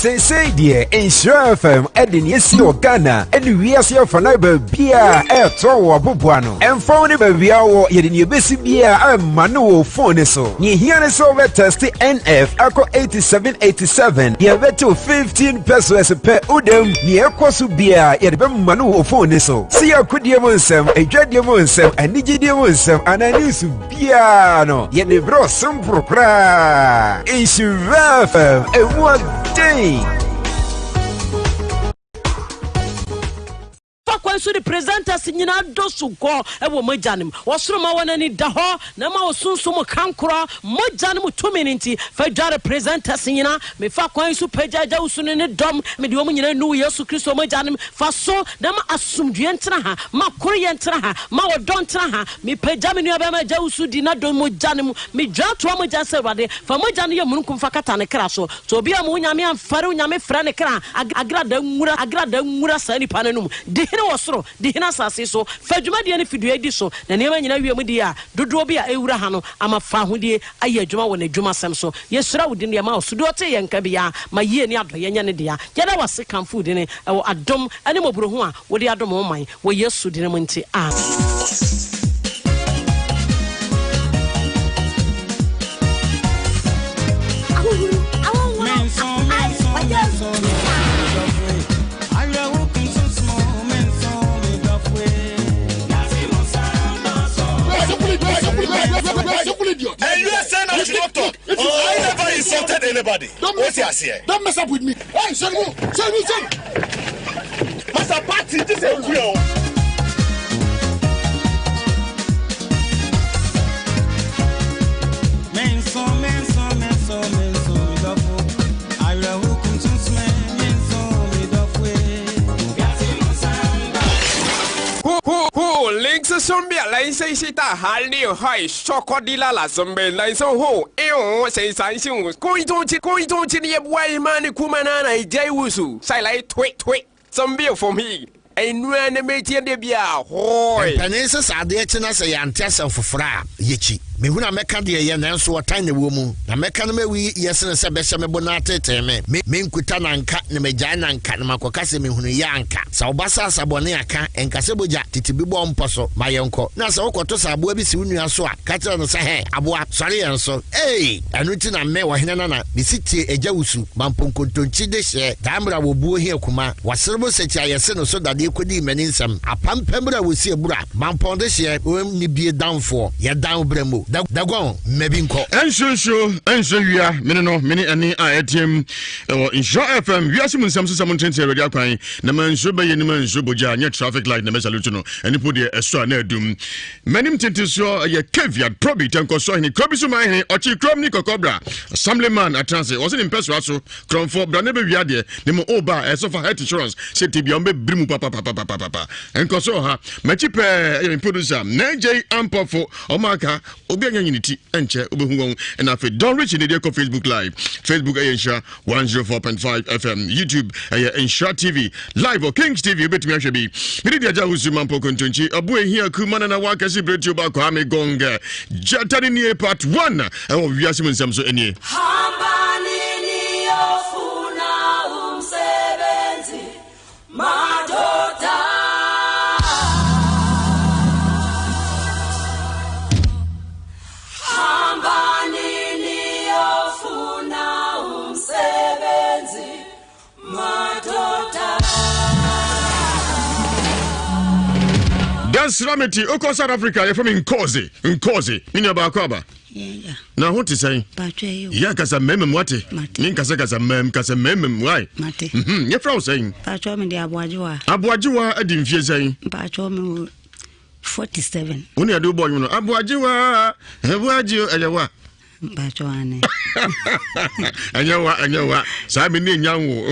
Say dear, Nshyira FM, Edin Yesi Ogana, and Ewiase for Neighbor Bia, Tower Bubuano, and found a Biao, Yedin Yabesi Bia, and Manu phone so. Nhyira over testy NF, Ako 8787, Yaveto 15 pesos per Udem, near Kwasubia, Yedbem Manu phone so. See a good Nsem, a Jadiamo Nsem, and Nijidiamo Nsem, and I knew Subiano, Yedibro Sumpra. Nshyira FM, and what day? So the presenters in dosu go ewo mojanim wasoro ma wona ni da ho na ma osunsun kankura mojanim 2 minutes fa dware presenters nyina me fa kwan so pajaja usunu ne dom me de omu nyina nu Yesu Kristo mojanim fa so na ma asumdue ntena ha ma koro ye ntena ha ma wodon ntena ha me paja me nu aba ma ja usu di na dom mojanim me dwa to moja se wade fa mojanim ye munkum fa kata ne kra so obi am nyame amfare nyame fra ne kra agrada nwura sa ni pananum de hene wasoro di hina sase so fadwuma de ne fidua di so na ne nyina wiam di a dodo bi a ewura ha no ama fa hodie aye adwuma wona adwuma sem so yesura wudi ne ma osudo te ye nka bia ma yie ni ado ye nya ne dia yeda wase kan food ne ewo adom ane mobro ho a wodi adom ho man wo Yesu di ne munti a I never insulted anybody. Don't mess up with me. Hey, son. Master Party, this is real. Links Sombia, Line say Sita, Haldi, High, Chocodilla, Sombe, Line so ho, say Sansu, going to the boy man, Kumanana, Jayusu, Silai, tweet, some beer for me. And when the meeting de Bia, hoy. Peneses are there to us a antessa for Fra, Yichi. Me when I make a dear and so a tiny woman. I make a me yes and a sebesame bonate teme. Me kutana and cat me jana and canamacocasi me yanka. Saubasa saboniaka and Casabuja titibibom poso, my uncle. Nasa okotosa abuebi sunia soa, catcher no sahe, abua, sorry and so. Hey, and written a me wahinana, the city a jausu, Mampunko Tunchi share, Damra will boo here kuma, was servo set ya seno so that they could even in some. A pampembra will see a bra, Mampon this year will be a down for, ya down bremo. Dagon, maybe call. And so we are, many any ATM or Nshyira FM. We are some tense radio crying. The man should be any man should be traffic light, the Mesalutuno, and you put the extra near doom. Many tints saw a caveat, probably Tanko saw any Kobisumai or Chikromnico Cobra, assemblyman at transit, wasn't in Pesrasso, Crom for Branebe Viadia, the mo Oba, as of a health insurance, said Tibiombe Brimu Papa, and Kosoha, Machipe, producer, Najay Ampofo, Omaka, Unity and Che Ubungon and after don't reach in the Facebook Live, Facebook Nshyira 104.5 FM, YouTube Nshyira TV, Live or Kings TV, bet me actually. Media Jahusuman Pokontunchi, a boy here, Kumana Wakasi Bretu Bakwame Gonga, Jatani Part 1, and Ewiase Samso any. Rameti, Oko South Africa, you're from Nkosi, in your Bakaba. Yeah. Now, what is saying? Yeah, because I'm mem what? Ninkasaka, mem, because I'm mem, why? Mate. Your frau saying, Patrol the Abuajua, I didn't feel saying, Patrol 47. Only I do boy, Abuajua, Abuaju, Bachuane. And you what? Simon Young.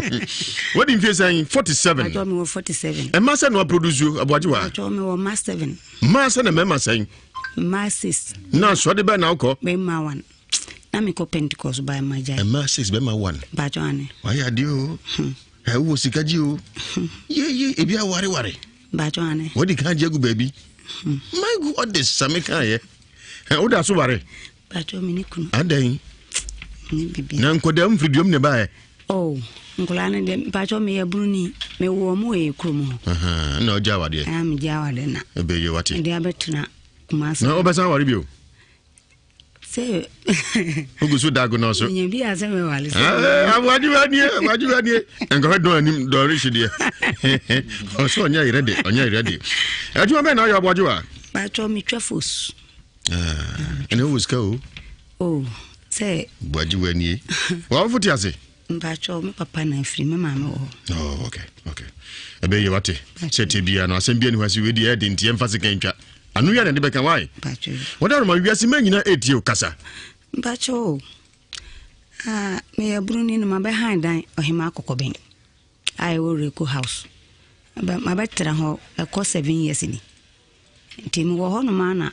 What did you say? 47. I told me 47. And Master no produce you about you. I told me Mass 7. Master and Mamma saying, Mass 6. No, so the band now call. By my one. Namico Pentecost by my giant. And Mass 6 by my one. Bachuane. Why are you? I was sick at you. Ye, if you are worry. Bachuane. What did you baby? My God, this Samika. How does you worry? Bacho Minikun. And then Nanko dem freedom nearby. Oh, nkulane de mpacho me yabruni me wo mo e krum na oja wade am jawade na ebe ye wate de abetuna kumasa na obesan ware bio se ogusu dago no so nye bi ase me wale waju wanie enko do anim do rishi de o so onya irede aduma be na yo boju a pacho mi twafos ene wuska oh se boju wanie wa futi ase mpacho me papa na free me mama oh okay ebe ye wate sete bia no asem bia ni hwasi we di e de ntie mfase kentwa anu ya de beka why mpacho wada ma wiase manyina etie kasa mpacho me yabruni no mabe handan ohima akokoben I will Rico house but my better ho e ko 7 years ni nti wo ho no mana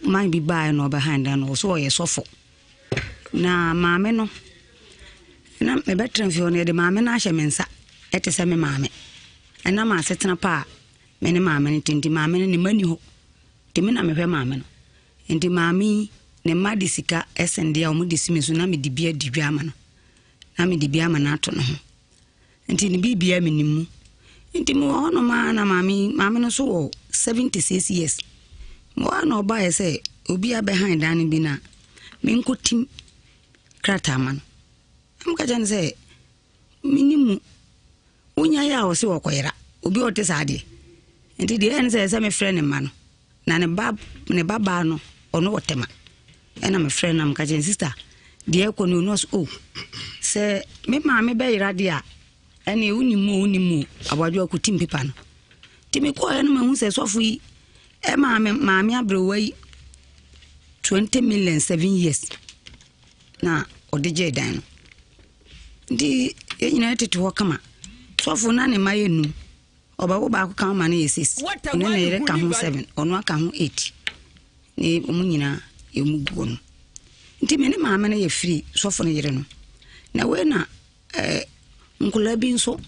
my be buy no behind and also ye sofo na maame no na me better fi ono de maame na ahye mensa ete se me maame ena ma setena pa me ne maame ne tinti maame ne mani ho ti me na me hwe maame no nti maame ne madi sika esende a omo disimi so na me di bia di dwa ama no na me di bia ama na ato no ho nti ne bibia me nimu nti mo ono ma na maame no so wo 76 years mo ana oba ye se obi a behind dan bi na me nkotim krata man am ka jan se minimu unya ya o se wokoyera obi o te saade nti de en se me friend man na ne baba no ono wotema ena me friend am ka jan sister de ko no no so se me maame be yira de a ene unimu abadwo akutim pepa no timi ko ene ma hu se sofu yi e maame abrewai 20 million 7 years na odije dan ndi yenyina tete ho kama sofu na ne mayenu oba wo ba ko kan ma na yesis ne ne yere ka ho 7 ono aka ho 8 ni omunyina emuguo no ndi me ne maame na ye free sofu ne yere no na we na nkula bi nso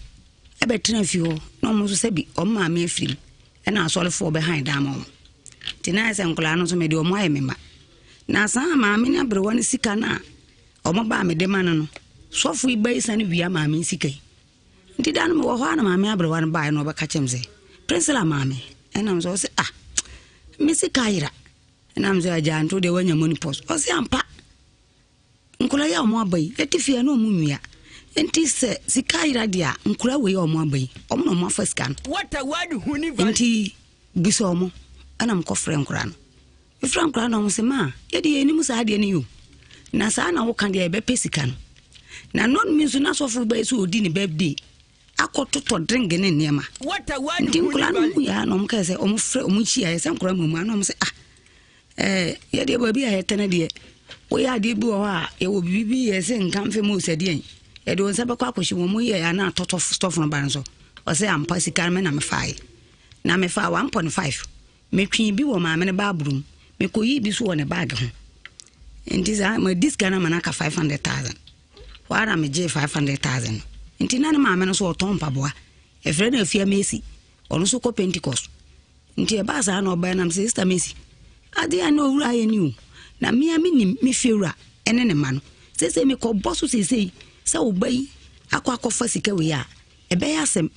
ebetena fi ho na omo so sebi o maame afiri na asole for behind dam tina ese nkula no so me de omo aye mema na sa maame na brewa ne sika na omo ba me de man no sofu ibai sane wia maame sika ndi dan me wo ho na maame abrewa no ba no ba ka chemze princela maame na mzo se me sika ira na mzo aja nto de wanya money post o se ampa nkula ya omo abai etifia na omo nwia enti se sika ira dia nkula we omo abai omo no mo fasika no what a word huni enti biso omo ana mko friend nkura no friend nkura no mo se ma ye de eni musa ade ne yo na sa na wo kan de be pesika no na non minzu na sofu ba so odi ni birthday akototo drink ne niema what a word enti nkura no ya no mka se omo frɛ omo chia ye se nkura mu ana mo se ye de ba bi a yetene de wo ya de bi wo a ye wo bibi ye se nkan fe mo se de ye de wonsa ba kwa akwoshi wo mo ye ya na toto stuff no ban so o se ampa sika me na me faa na me faa 1.5 me twi bi wo maame ne ba brum me koyi bi so wo ne bag ho enti za ma diska na manaka 500,000 wara me je 500,000 enti na ne maame no so oton paboa e frɛ na afia Messi ono so ko Pentecost enti e ba sa na oba na me sister Messi ade ana owura ye ni o na me ami mi fiewura ene ne ma no sese me ko boso sese sa obai akwa sika we ya e be ya asem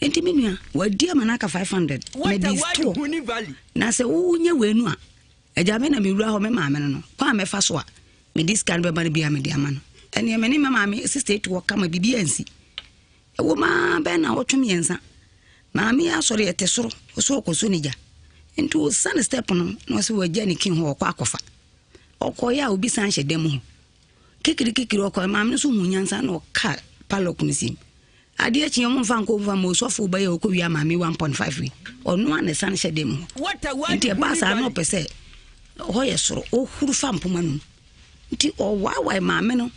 enti menua wadi manaka 500 me di store na se wo nya we nu a eja me na me wura ho me maame no kwa me fa so a me discount be ba ne bia me di ama no ene me ni me maame sister to kama bibia ansi e wo ma be na wotwem yensa maame ya sori ete soro so ko so nija enti san step no se waja ni kin ho kwa akofa okoya obi san hye dem ho kikiri okoya maame so hunyansa na ka palok nisim ade achi yom fa nko fa mo sofo ba ye okowi maame 1.5 wi onu an san hye dem ho enti ba sa no pese ho ye soro o huru fa mpoma no nti o wa maame no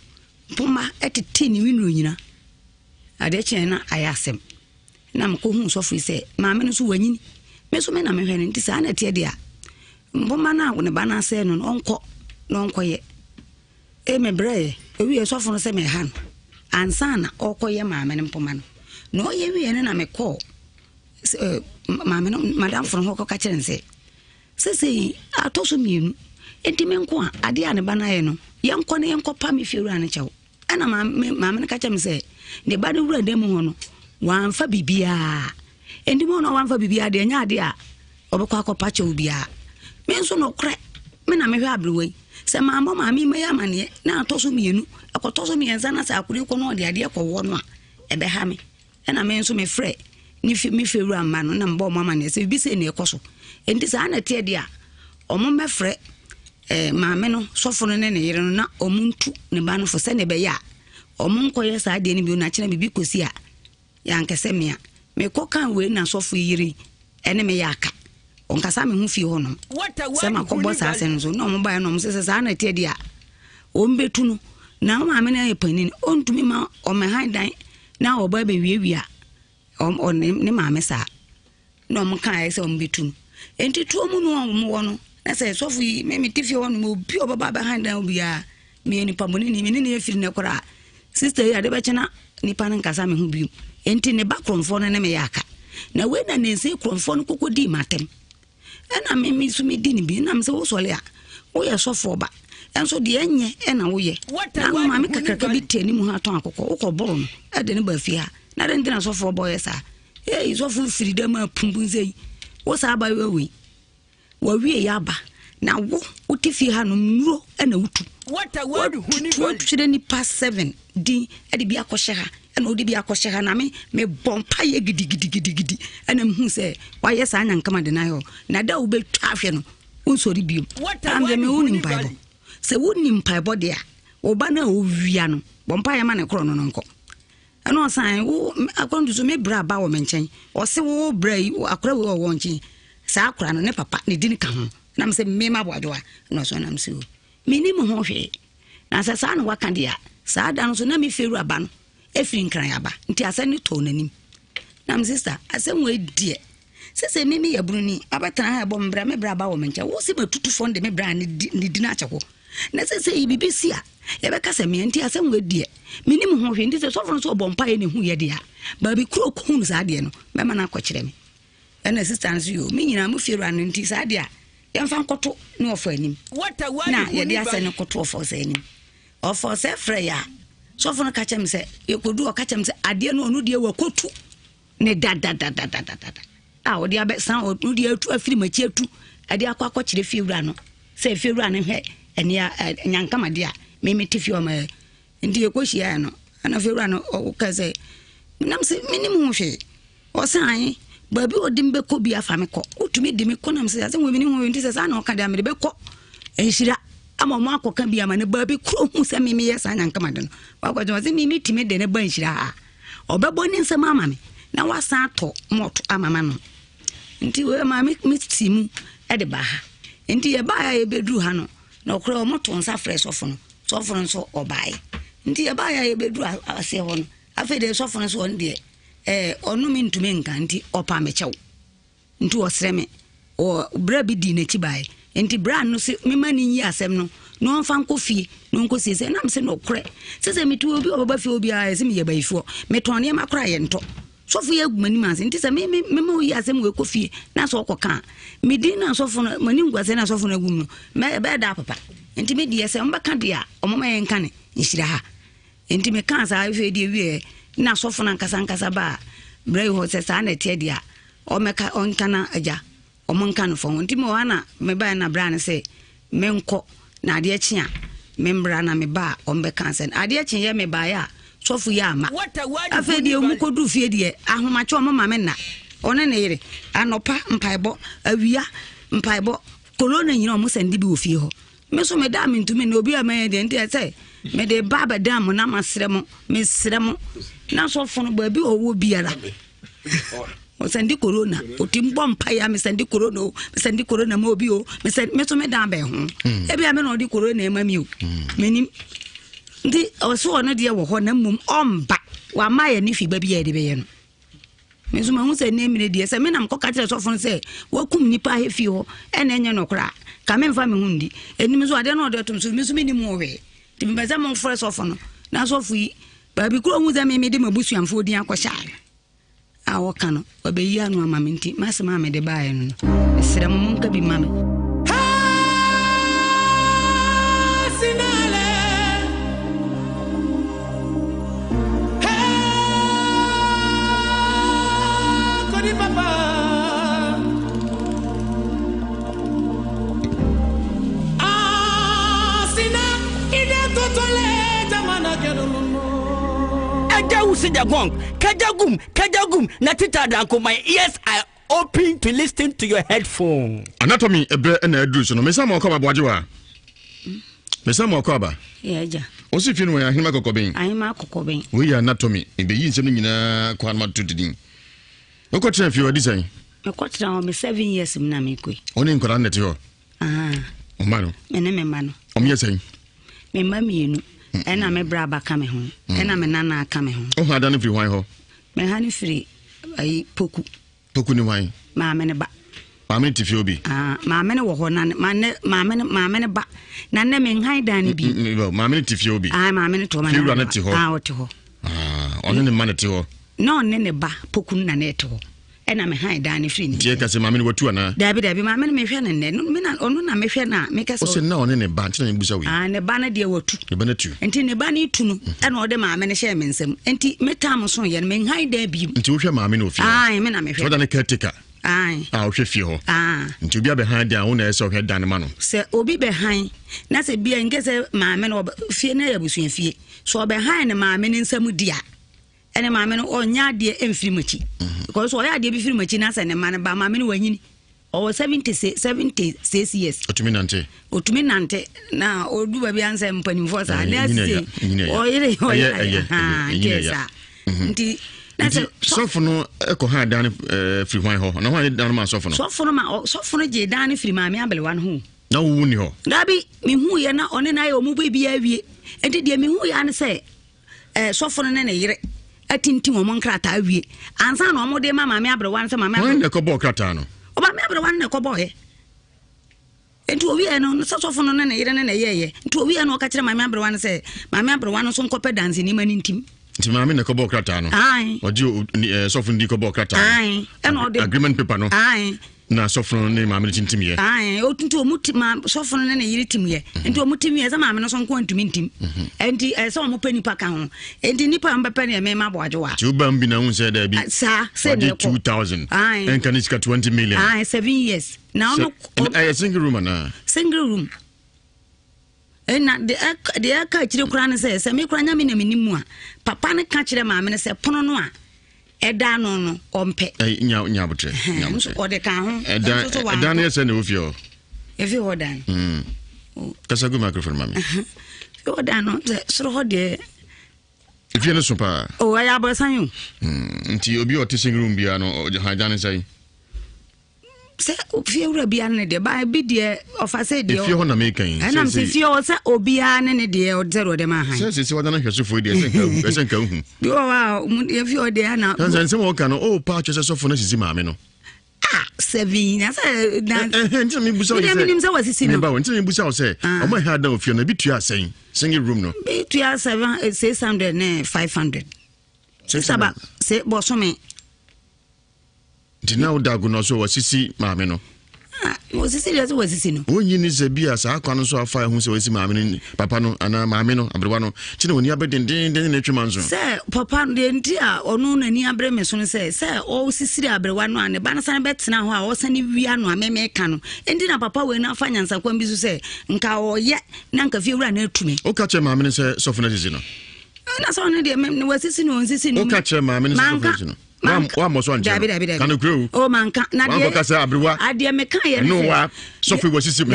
mpoma etete ni winu nyina ade achi na ayasem na mko hu sofo ise maame no so wanyini me so me na me hwe nti sa na tie dia mpoma na wo ne ba na se no onko ye e me bre e wi sofo no se me han ansana okoye maame ne mpoma no no ye wi ne na me call maame no madam from ho ka kyense sese atoso mienu enti me nko a ade ane ba na ye no ye nko ne ye nko pa me fiewura ne chewo ana maame ka kyem se ne ba de wura dem ho no wan fa bibia endi mo no wan fa bibia de nya de a obekọ akọpa che obia me nso no kre me na me hwe abrewe se maamo maami me ya mane na atoso mienu akotoso mienza na sa akure ko no de ade ko wo no a ebe ha me na me nso me frɛ ni mi feru amma no na mbo mama ne se bi se ne ekoso endi sa na tie de a omo me frɛ maame no sofo no ne yere no na omuntu ne ba no fo se ne be ya omo nkoye sa de ne bi na kire bibi kosi a ya nkese me a me ko kan we na sofo yiri ene me ya aka onkasa me hu fi ho no se ma ko bo sa se no no mo ba no mo se sa na tie de a o mbetu no na maame na epanin ontumi ma o me han dan na o ba be wiewia o ne maame sa no mo kan ai se o mbetu enti tuo mu no mo wo no na se sofu yi me tifi wo no mo bi o baba ba han dan obia me ni pamoni ni me ni efiri ne kora sister ya de be chena ni pan nkasa me hu bi enti ne ba kromfo no ne me yaka na we na ne se kromfo no kokodi matem ena me su me di ni bi na me se wo sole a wo ye sofo ba enso de enye ena wo ye na ma me kakaka bi tani mu ha ton akoko wo ko boro no e de ne ba fi ha na de ntina sofo boy sa sofo firi da ma pumbun sei wo sa ba we wa wie ya ba na wo tifi ha no muro ena wutu wo twire ni past 7 di e de bi akɔhye ha ena odi bi akɔhye ha na me bompa ye gidi ena mhu se wa ye sa nyankama de na yo na da wo be twahwe no wo sori bi am de me woni bible se woni mpaibo de a wo ba na wo wia no bompa ye ma ne kro no nko eno san wo akwandu so me bra ba wo menchen o se wo bra yi akra wo wonchi sa akra no ne papa ne dini ka ho na me se me ma boadoa no so na me se mini mo ho hwe na sa no waka de a sa da no so na me feru aba no efiri nkran aba nti asa ni to nanim na me sister asa mo edie se me ya bruni abatana ha bo mbra me bra ba wo menchen wo se matutu fonde me bra ne dina achako na se BBC a ye be kasa me nti asa mo edie minim ho hwe ndi se so fon so bompa ye ne hu ye de a ba bi kro ko hu sa de no me ma na akɔkyere me ena sister nso yo me nyina mo fieru an nti sa de a ye mfa nkoto ne ofo anim na ye de asa ne koto ofo sa anim ofo se frɛ ya so fon ka kyem se ye kodu o ka kyem se ade no onu de wa kotu ne da a o de abe san o de atu afiri machi atu ade akɔkyere fieru an no se fieru an hwe ene nyankama de a me tifi o ma ndi ekohia no ana fewura no o ka se nam se minim ho hwe o san ba bi odimbe ko bi afa me ko utumi dimi ko nam se we minim ho ndi se sa na o ka de amede be ko Nhyira ama mo akoka bi ama ne ba bi kro hu se me yesa nyanka made no wa ko jo se mi timi de ne ba Nhyira ha obebo ni nsem ama me na wasa ato moto amama no nti we ma me timu e de ba ha nti ye ba ya ye bedu ha no na okro moto nsa fresh of no so for nso obae nti ya ba ya ye bedu ase ho no afede so for nso on de onu mi ntumi nka nti opa me chew nti osre me o bra bi di na chi bae nti bra no se me mani yi asem no no mfa nko fie no nko se nam se no kre se me tu obi obaba fie obi a se me ye baifo me ton ne makra ye nto so fie agumani manse nti se me mo yi asem we ko fie na so okoka me di na so for mani ngwase na so for agum no me be da papa nti me di ese mbaka dia omoma ye nka ne Nhyira ha nti me kan sa afi di wie na so for na nkasa ba brai ho se sa na tie dia o meka onka na aja o monka no fo nti me wana me ba na bra ne se me nko na ade akyi a me mbra na me ba o mbe kan se ade akyi ye me ba ya sofu ya ama afi di mu ko du fie die ahomache o mama me na one ne yire anopa mpaibo awia mpaibo corona nyina o mo sende bi wo fie ho me so me da me ntumi na obi ama de nti say me de baba dam na masremo me sremo na so fono ba bi owo biara o sende corona o timbo mpa ya me sende corona ma obi o me so me da ba ho e bia me no di corona e ma mi o menim ndi o so no de wo ho na mum omba wa ma ya ni fi ba bi ya de be ye no me so ma hu se ne mi de se me nam ko ka tire so fono se wakum nipa he fi ho e na enye no kra ka me mfa me hundi enim so ade no de tum so me so me ni mu we ti me za mo fresh of no na so fu yi ba bi kro hu za me de mabusuamfo din akosha a wo kano obeyi anu ama me nti masema me de baaye no sira mo nka bi mame Kajagum, Natita Danko, my ears are open to listen to your headphone. Anatomy, a bear and a druce, no, Miss Amoka Bajua. Miss Amoka. Yeah, also, if you know, I am a cocobin. I am a cocobin. We are anatomy in the yin something in a quantum to the ding. No question if you are design. I got down me 7 years in Namikui. Only in Coranetio. Mano, my name is Mano. Saying, me mammy, and I'm a braba coming home, and I'm a nana coming home. Oh, I don't know if you want her. My honey free, I poku. Pokuni wine. Mamma, Mamma, if you be. Mamma, mamma, ba. None in high danny be. Mamma, if you be. I'm a minute to my run it to her. Only the man to her. No, nene ba, pokun naneto. And I'm a high danny free. Take us a mammy, what you are. Debbie, mamma, me friend, and then Mina or Nuna, me friend, make us also no in a bunch and busawi. And a banner dear were two. The banatu. And in a banny too, and all the mamma and shamans, and tea, metamoson, and men high debut. Into your mammy of you. I mean, I'm a friend and a caretaker. Aye, I'll shift you. And to be behind their own ass or head down the man. Sir, Obi behind. That's a beer and guess a mamma or fear never between fee. So behind a mamma in some dear. And a mamma or nya dear infirmity. Because what I did before Machinas and a man about mamma when or 76 years. To me, Nante. Or to me, Nante. Now, or do a answer and penny for us. Let's say, oh, yes, so for no echo hard down free wine hole. No, I down my sofa. So for my so for a jay down free my mammy one who. No, wound you. Dabby, me who you're not on an eye or movie be a and did me who you say, so for an year. A tinting among crata, we and son or more dear mamma, mamma, once a mamma, the cobo cratano. Oh, my mamma, one a coboy. And to we are no such often on an year and a year. To we are no catching my member one say, my member one on copper dancing him and in team. To mamma, the cobo cratano. Aye, or you soften the cobo cratano. Aye, and all the agreement paper no. Aye. Na sofron ne mamma tin tim ye ai o tuntu mutima sofron ne yiri tim ye enti o mutim ye za mamma no so nko antumi tim enti so mo pani pa ka ho enti nipa mbapa ne me maboajoa ti ubam bi na hu se da bi sa se ne 2000 en kan iska 20 million ai 7 years now no a single room na single room na de aka chire kura ne se me kura nya me na menimu a papa ne ka chire mamma ne se pono no a eda no ompe nya botre o de kan ho eda na yese ne ofio efi hodan kasa go microphone mami hodan no so ho de efi ne so pa o ya bosan yo nti obi o tising room bia no hadan sai se ofie wura bia ne de ba bi de ofase de ofie ho na me kan na me fie o se obia ne de o zero de ma han se wadan hwesofo de esen ka hu yo wa efie o de na tan se mo kan no o pa che se sofo na sisi maame no 7 na se na nti me busa o se me nimsa wasisi no ba nti me busa o se o ma ha dan ofie na bi tua sen single room no bi tua 600 ne 500 saba se boso me Dina udagu no so wasisi maame no. Wasisi no. Onyi ni se bia sa akwa no so afa hu se wasisi maame no papa no ana maame no abrewa no. Chine woni abeden na twema nso. Se papa de nti a ono na ni abre me so no se o sisiri abrewa no ane ba na san betena ho a o sane wia no ameme ka no. Endi na papa we na afa nyansa kwa mbisu se nka oye na nka fie wura na atume. O ka che maame no se sofo na sisi no. Na so ne de me wasisi no nsisi no. O ka che maame no se sofo na sisi no. Wa mo so anje kan grow o manka na de wa kasa abrewa ade me kan ye no wa sofi wasisi me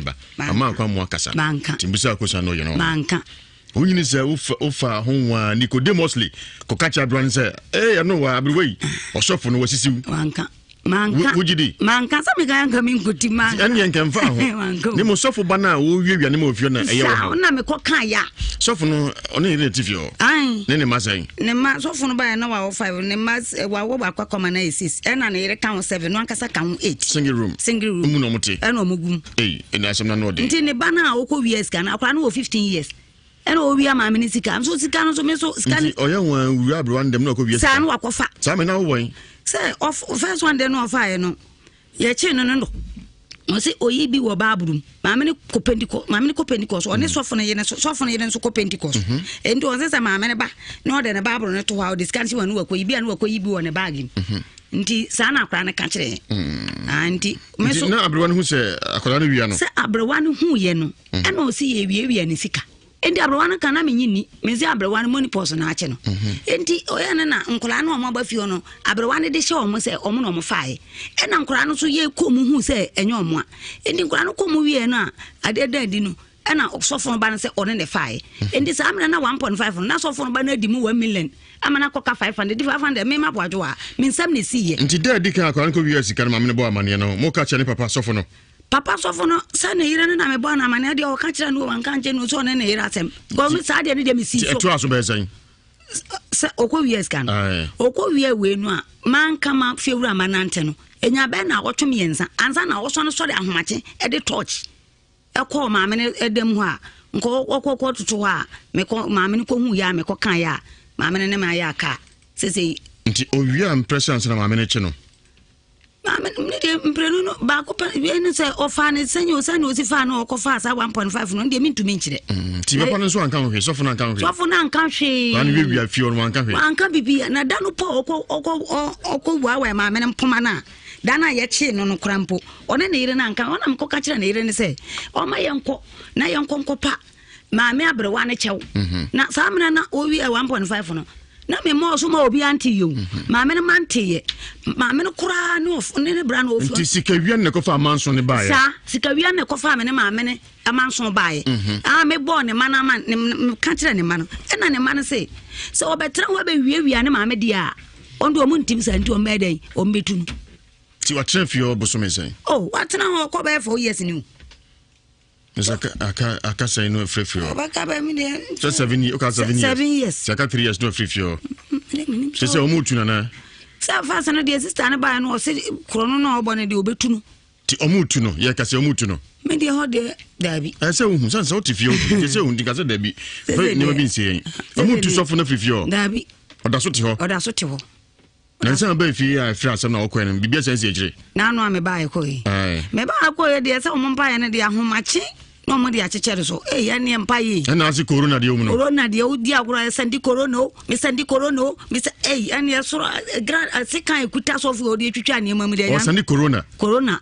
ba ama kwa mo kasa timbusa ko sa no ye no manka onyini se ufa honwa Nicodemously ko kacha abrewa se ya no wa abrewa yi o sofo no wasisi manka wujidi manka sa me kan ka min kuti manka ene en kan fa ho ni mo sofo bana wo wiewia ni mo ofio na eye wo na me ko kan ya sofo no oni relative yo ne masai ne ma sofo no ba na wa 5 ne ma wa wo ba kwa na 6 ena ne yere kan 7 no ankasa kan 8 single room mu no muti ena omugum ena asem na no de nti ne bana wo ko years kan akwa na wo 15 years ena o wi ama me ni sika so sika no so me so sika ni oya wan wi abro ndem na ko wi sa no wakofa sa me na wo won say of first one dey no fire no ye chi no o say oyi bi wo babrum maame ne ko Pentecost o ne sofo no ye ne so ko Pentecost enti o say maame ne ba no de ne babrum ne to ha o discansi wanu wa ko yi bi anu wa ko yi bi wo ne bag nti sa na akra ne ka kire anti me so na abrewa no hu say akra no wia no say abrewa no hu ye no ana o say ye wie ne sika endi abrewa no kana me nyini me zi abrewa no money pos na ache no enti oya na nkola no omo ba fie no abrewa ne de hye omo se omo no omo faaye e na nkola no so ye komu hu se enye omo a endi nkola no komu wie no a adeda di no e na sofo no ba no se one ne faaye endi sa amna na 1.5 na sofo no ba na di mu 1 million amana koka 500 me ma boajo a me nsam ne siye nti da di kan akwa nko Ewiase kan ma me bo amane no mo ka chane papa sofo no sa ne yire na me bo na amane de o ka kira no wan kan je no so ne yire asem go mi sa de ne de me si so eto aso be san sa okọ Ewiase kan okọ wie we no a man kama fiewura manante no enya be na wotwem yensa ansa na wo so no so de ahomache e de torch e ko ma me edem ho a nko okọ tutu ha me ko ma me ko hu ya me ko kan ya ma me ne ma ya ka sese nti owia impressions na ma me ne che no ma me ne de mprenu no ba ko we ne se ofa ne senyo sa ne osifa na okofa sa 1.5 no de mintumi nchire ti be pa no so anka hwe sofo na anka hwe sofo na anka hwe kan we wia fie no anka hwe anka bibia na da no po okọ wa ma me ne mpoma na dana ye chi no krampo one ne yire na anka ona mko ka kire ne yire ne se o ma yenko na yenko nkopa ma me abrewa ne chew na samna na o wi 1.5 no na me mo so ma obi anti yo ma me ne mante ye ma me ne kura ne of ne bra na ofi nti sika wian ne ko fa manso ne bae sa sika wian ne ko fa me ne ma me ne amanso bae me bo ne mana man ne ka kire ne man e na ne man se so obetra ho be wiawia ne ma me dia ondo mu ntim sa nti o meden o mbetunu ti wa tren fio bosome sen watena ho ko be 4 years ni aka say no free fio baka ba mi de 7 years okay 7 years saka 3 years no free fio se o mutu na sa fa sana de sister na ba no se krono na obone de obetunu ti o mutu no ye ka se o mutu no me de ho de dabi se o hu san se o ti fio ke se o ndi ka se dabi ni ma bi nsie o mutu so fo na free fio dabi oda so ti ho na nsa ba fi ya fra asem na okọ en bibia sense ejire na no me ba ekoi me ba akọ de se o mpa ya ne de ahomachi no mo de achechere so ya ne mpa yi na asi corona de omu no corona de o di agora sandi corona mi sandi corona mi se ane so grand asikan ekuta so fu o de twitwa ne mamu de ya sandi corona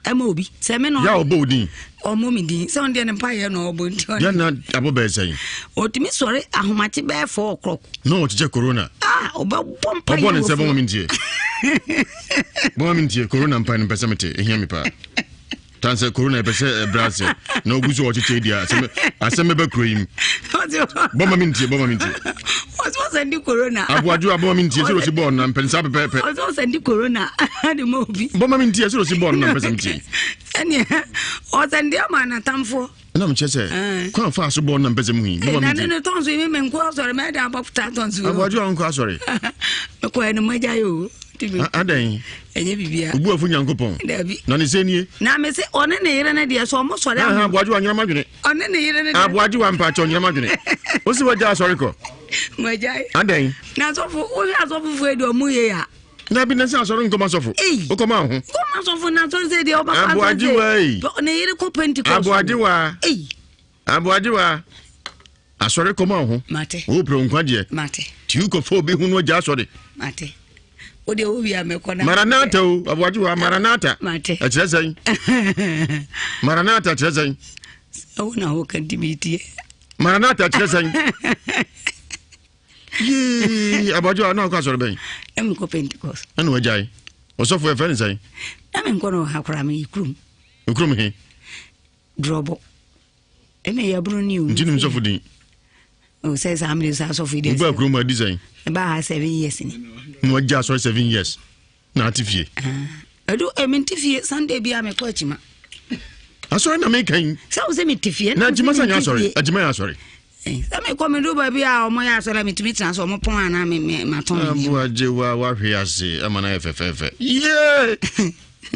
ema obi se me no ya obo odin o mo mi din se on de ne mpa ya no obo nti ya na abo be say o timi sore ahomachi be 4 o'clock no o tije corona oba bompa obo ne se bo mo mi ntie bo mi ntie corona mpa ne pese mete ehia mi pa tanse corona pese Brazil na oguzo o tete dia aseme be kroyim bo ma mi ntie o so sandi corona abuaju abo mi ntie so si bo na mpensa pepe o so sandi corona de mo bi bo ma mi ntie so si bo na pese mtie ene o sandi amana tamfo na mchese kwa fa so bo na pese mu hi bo ma mi na tonso mi me nko asore me da abafuta tonso abuaju anko asore ko ene maja yo adan enye bibia ubu afu nyankopon dabi na ne senie na me se one ne yire ne de so mo sore abuaju anyara madwene one ne yire ne abuaju wa mpa cho anyara madwene o si waja asore ko maja adan na so fu o ya so fu edo mu ye ya na bi na se asore nko ma sofo o ko ma ho ko ma sofo na so se de o ba ka abuaju wa ne yire ko pentecost abuaju wa asore ko ma ho mate o pro nkwa de mate ti u ko fo bi hu no ja asore mate o de o bia me kona maranata o abuaju wa maranata mate a kire sai maranata kire sai o na ho kan dimiti maranata kire sai ye abuaju wa na ko asore ben em ko pentecost anu wajai o so fo e fen sai na me nko no hakura me ikrum he drobo eme ya bro ni o ntinum so fo din o say samre sa so fo din ba krum ma design ba 7 years ni no ja so 7 years na atifie edo ementifie Sunday bia me ko achima asore na me kan sa o se metifie na ajima sa nya asore ajima ya asore sa me ko me do ba bia o mo ya asore metimi tran so mo pon ana me maton abu ajewa wa hwiase amana efefefe ye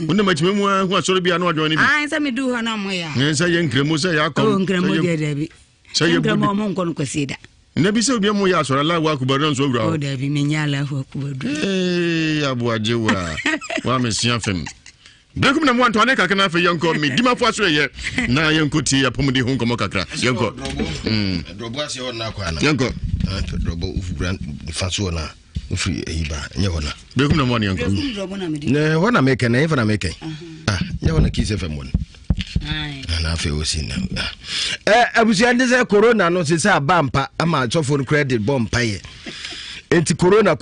wona machime mu hu asore bia na wadwo ni bi sa me do ho na mo ya nsa ye nkremu sa ya kom nkremu de dabi sa ye nkremu mo nko no kwasida nabi se obi mo ya asore la wa kubadon so wura o dabi me nya la wa kubadu abu ajewa wa me sia fem Bekum na mwanto ane kakana fe yanko mi dima fo asore ye na yanko ti apomudi hu nkomo kakra yanko drobo ase wona kwa na yanko drobo ufugran faso na ufri eyiba nye wona bekum na mwani yanko drobo na me ne wona meke na even na meke nya wona kise fem wona na fe o sin abusia de say corona no se say abampa ama chofo credit bomb paye enti corona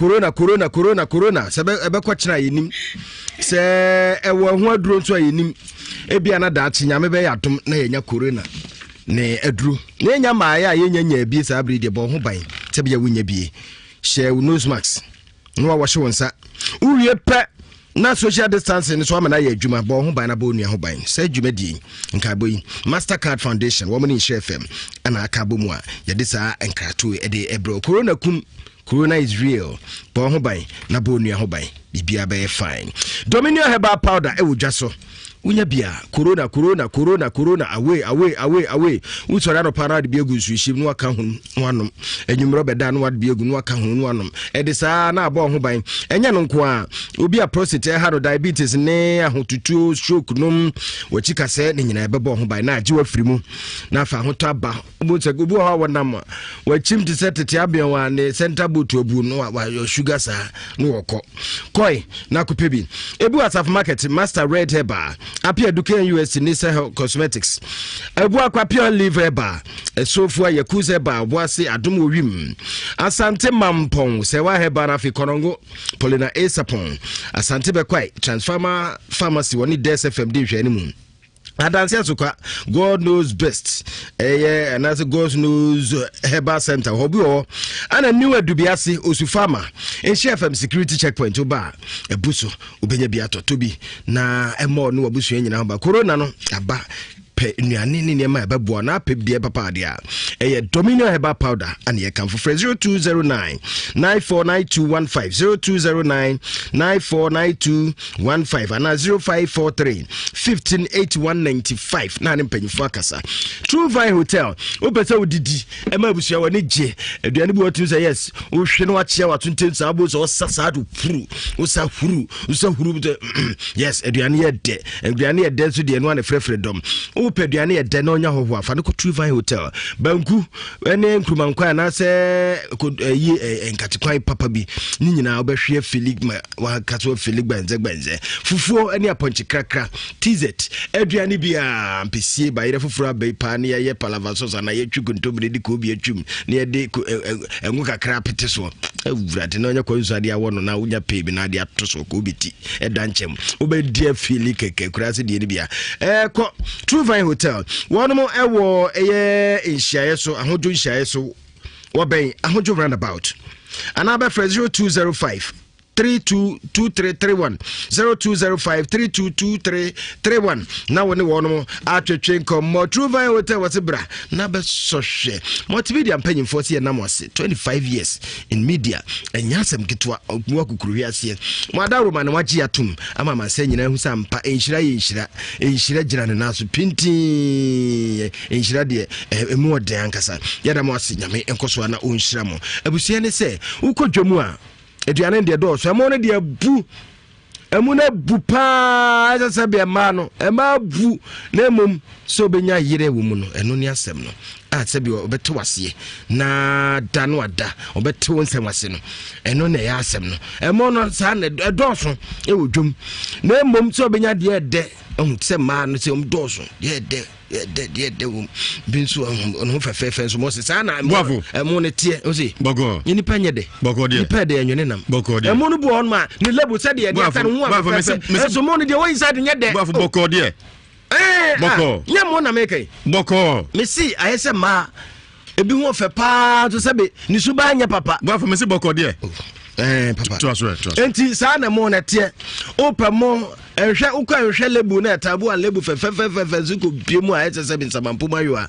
se be ko kira yenim se ewo ho aduro nso yenim ebia na da nyame be yatom na yenya corona ne aduro na yenya maaya yenya bi sa abri de bo ho ban se bia wunya bi share nose mask no wa hye wonsa uwie pe na social distancing so amana ya adwuma bo ho ban na bo nua ho ban sa adwuma di nka boyi Mastercard Foundation wo mani share FM ana aka bo mu a ya de sa enkrato e de ebro corona is real bo ho ban na bo nua ho ban bibia be fine Dominion herbal powder e wodwa so unya bia corona away utsora no para de biegu suhim no aka hu wanom enwumro beda no wad biegu no aka hu wanom e de saa na abo ho ban enya no nko a obi a prostate ha diabetes ne ahotutu stroke nom wachika se ne nyina bebo ho ban na age wafiri mu na fa ho taba obu ha wonam wachim ti setete abia wa ne center boot obu no wa sugar sa no woko koi na kupebi ebu asaf market master red herbal apia duken Ewiase Nsem cosmetics ebu akwa pure liver bar esofua yakuze bar boase adom owim asante mampon sewa heba na fi korongo polina esapon asante bekwai transformer pharmacy woni DSFM di hwani mu adanse asukwa God knows best and as God knows herbal center hobi o ana new adubiase osufama FM security checkpoint oba ebuso obenya bi atotobi na emo no abusu nyina ba corona no aba pe nuane ni nema ebebo na pe bie papa dia Dominion herbal powder and ye can for 0209 949215 0209 949215 and 0543 158195 na mpanyifo akasa True Vine Hotel opese odidi ema abusia woni je aduane bi wotu say yes wo hwe no achia watunten sa abo so sasa do furu usa huru yes aduane ye de so de no na frefredom peduane ye de no nya hoho afa no True Vine Hotel banku ene nkrumankwa na se yi enkatikwan papa bi ni nyina obehwe filigma wa kato filigba benze fufuo ene aponchi krakra TZ aduane bia mpesie ba yere fufuro abai pa ne ye palava so na ye twukuntobre di ko bi atwum ne ye de engu kakra pete so awurade no nya konsuade awono na unya pebi na de atoso ko biti edanchem obedi afili keke kurase de ne bia ko True Vine Hotel one mo ewo eye nhyiaye so ahojo nhyiaye so wo ben ahojo roundabout anaba 0205 322331 0205 322331 na woni wono atwetwe nkom True Vine Hotel wasebra na be sohwe multimedia mpanyimfo se na mose 25 years in media enyasem kitwa ogwa kukuru hiase mwadaro ma na waji atum ama manse nyina hu sampa enhyira gina ne naso pinti enhyira de emu ode ankasa yada mose nyame enkoso na onhyira mo abusie ne se ukodwamu a eduane de do so emo ne de bu emu na bu pa asa be ma no ema bu na mum so benya yire wo mu no eno ne asem no a se bi obete wase na da no ada obete wonsem wase no eno ne ya asem no emo no sa na do so e wodwom na mum so benya de se ma no se do so de binsu on fefe so mo se sana emo ne tie o se bogo ni panye de bogo de ni pede enwene nam bogo de emo no bu on ma ni lebu se de de ata no ho so mo ne de wo inside nye de bogo de boko nya mo na make boko me si ayese ma ebi ho fe pa to sebe ni suba nya papa bafo me si boko de papa to enti sa na mo na tie opa mo ehwe ukwa ehwe lebu na tabu an lebu fe zuko biemu a etse sebe nsamampo mayo a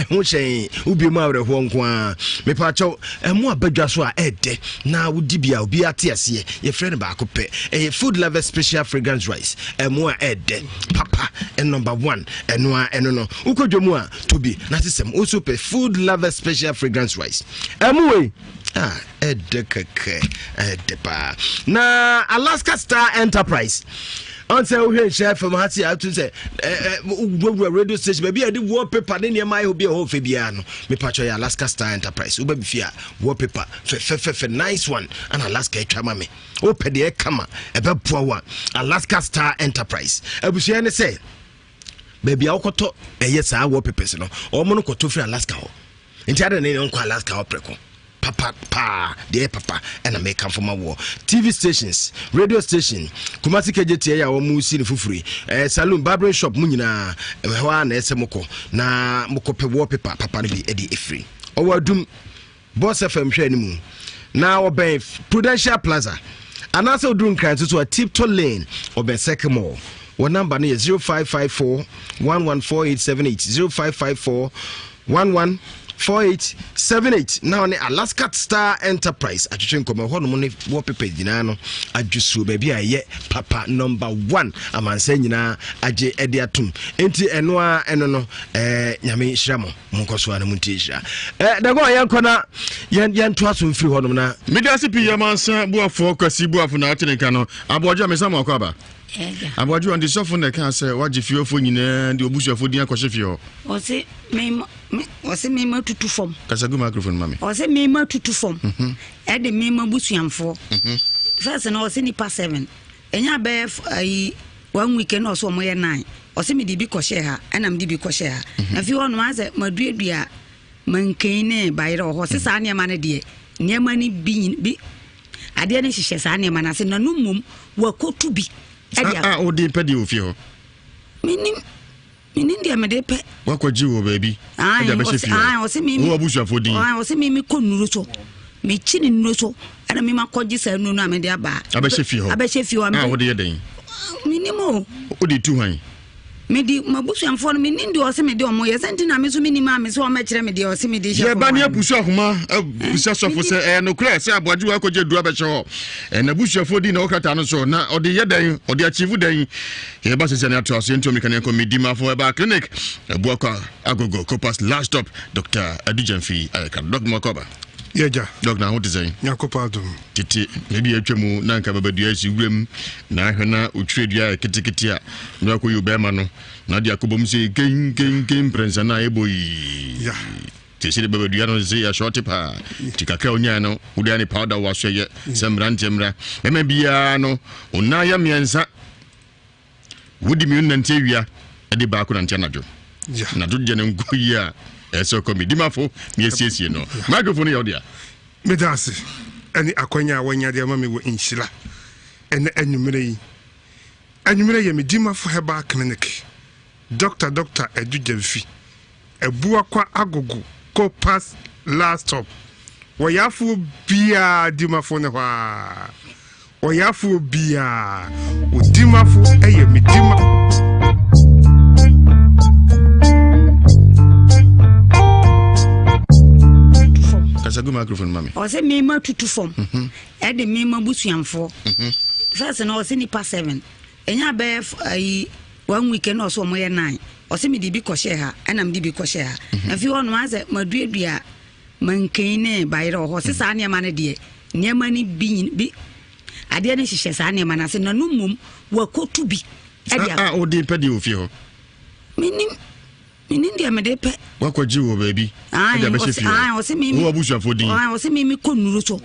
ho hyen ubiemu awre ho nko a me pa chaw emu abadwa so a ede na wudi bia obi ate ase ye friend ba ko pe food lover special fragrance rice emu a ede papa number 1 eno a eno no ukodwomu a tobi na system also pe food lover special fragrance rice emu we edekeke edepa na Alaska Star Enterprise on say we chef from hati atu say radio station baby e di wallpaper ne mai obi e ho fe bia no me pacho ya Alaska Star Enterprise oba bi fia wallpaper fe nice one and Alaska etwa me o pede e kama e be boa Alaska Star Enterprise abusia ne say baby akoto eye saa wallpapers no omo no koto free Alaska ho nti ade ne nko Alaska ho preko papa de papa and I make come from my war TV stations radio station Kumasi KJT ya wo mu si ne fufuri salon barber shop mu nyina ho na esemoko na mokope wallpaper papa ne bi e di free owadum Boss FM hwe ni mu na obey Prudential Plaza anase odun kan so Tiptoe Lane obey second mall. What number is 0554 114878 0554 114878. Now on Alaska Star Enterprise atwetwe nkoma ho no ne wallpaper dina no adwusu baby aye papa number 1 amanse nyina age ede atum enti eno a eno no nyame hyiramo monkoso ana muntihira dago yanko na yanto aso mfiri ho no na mediasi pi yamansa buafo kwasi buafo na ateneka no aboja mesama akwa Abwaju and the soften the can say what if you for the obusuafo din akohefio o se me tutu fom kasagu microphone mami o se me tutu fom e de me busuamfo first na o se nipa 7 enya be ai 1 weekend o so mo ye 9 o se me di bi kohye ha ana me di bi kohye ha na fi wono ma se maduadua mankene bayre o se sa ne ma ne de ne ma ni bi ade ne hihye sa ne ma na se na no mum wakotu bi o di pedi ofio minim dia me de pe wakwaji wo baby aja be shefi o se mi wo abusuafo din o se mi konuru so me chini nuru so ana mi makoji sa nuru na me de aba abe shefi ho am wo de yeden minimo o di tu han me di mabusuamfo no me nindi o se me de o mo ye senti na me so minima me so o ma kire me de o se me de ye ba ne apusu ahoma abusu sofo se no kura se aboaju akoje du abeche ho na busuafo di na okata no so na o de yeden o de achieve den ye ba se ne ato so ento mekane ko medima fo ba clinic abuaka agogo copas last stop Dr. Adujanfi alaka Dr. Makoba Yeja Dr. na hote zain yakopado titi ne di atwemu na nka babadua si wurem na hwena otwedua kitikiti a na akoyo bema no na di akobom se ken prensa na eboyi ya tisi babadua no se ya short pa tikaka onya no udia ni powder waso ye semrantemra mema bia no onaya miensa wudi mi nante wia e de ba ko nante najo na do je ne nkoyi a eso komedi mafo mi esiesie no microphone ya odia medasi ani akwanya wanya de mama wo Nhyira ene anumere ye medima fo heba clinic Dr. Adujanfi ebuakwa agogo Copas last stop woyafu bia dimafo ne hwa woyafu bia odimafo eye medima kasagu microphone mami o se me tutu fom e de me busuamfo first na o se nipa 7 enya be ai 1 weekend o so mo ye 9 o se me di bi kohye ha ana me di bi kohye ha na fi wono ma se maduadua mankene bayre ho se sa ne ma ne de ne ma ni bi ade ne hihye sa ne ma na se na no mum wakotu bi e dia o di pedi ofio minim dia me de pe wakwaji wo baby aja be shefi o se mi wo abusuafo din o se mi konuru so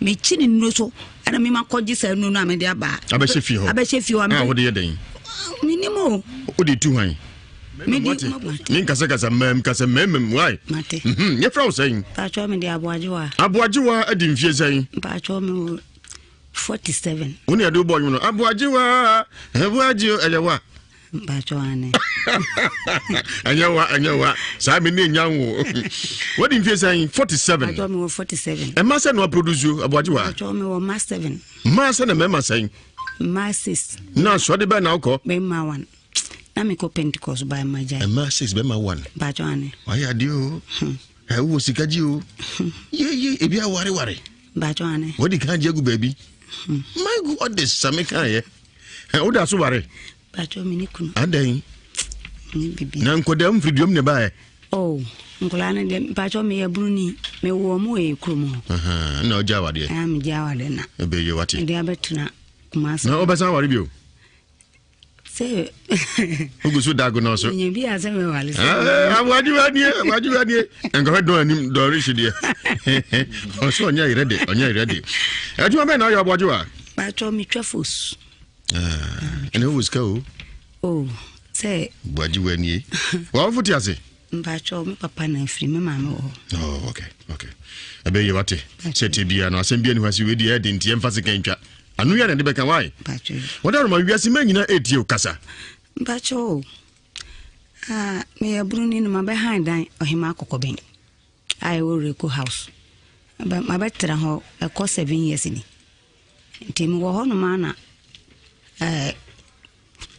me chini nuru so ana mi makoji sa nuru na me de aba abe shefi ho am wo de yeden minimo o di tu han me di nin kasa mem why ye fra o saying pa cho me de aboajiwa adi mfie saying pa cho me 47 woni ade bo no aboajiwa elewa Bacho ane. Anyawa. Sa me ni nyanwo. What in face 47? Bacho me 47. E masa no produce you aboajiwa. Bacho me ma 7. Masa na mema saying. Ma 6. Na so de be na uko. Be ma 1. Na me ko Pentecost by my jai. E ma 6 be ma 1. Bacho ane. Why adio? E wo sikaji o. Ye e bia ware. Bacho ane. What the kan jegu baby? My God, this sameka ye. E o da so ware. Bacho me ni kunu. Adan. Ni bibi. Na nkodam fridiom ne bae. Oh, nkolana de bacho me yabruni me wo mo e kromo. Na o jawade. Am jawade na. E be ye wati. Ndi abetuna kumasa. Na obasa ware bio. Se Ugusu dago no so. Nye bi ase me wale. Awajuwa nie. Enko do anim do rishi die. Oso onya irede. Aduma be na yo awajuwa. Bacho me twafos. And who was go? Oh, say Boaji weni. Wa futi ase. Mbacho me papa na free me mama wo. Oh, okay. Ebe ye wate. Chete bia no asem bia ni hwase we di e de ntie mfa se kantwa. Anu ya na de beka why? Mbacho. Wada ma wiase manyina etie okasa. Mbacho. Me abruni no ma behind dan ohima akokoben. I will Rico house. But my better ho a cost 7 years in. Tim wo ho no mana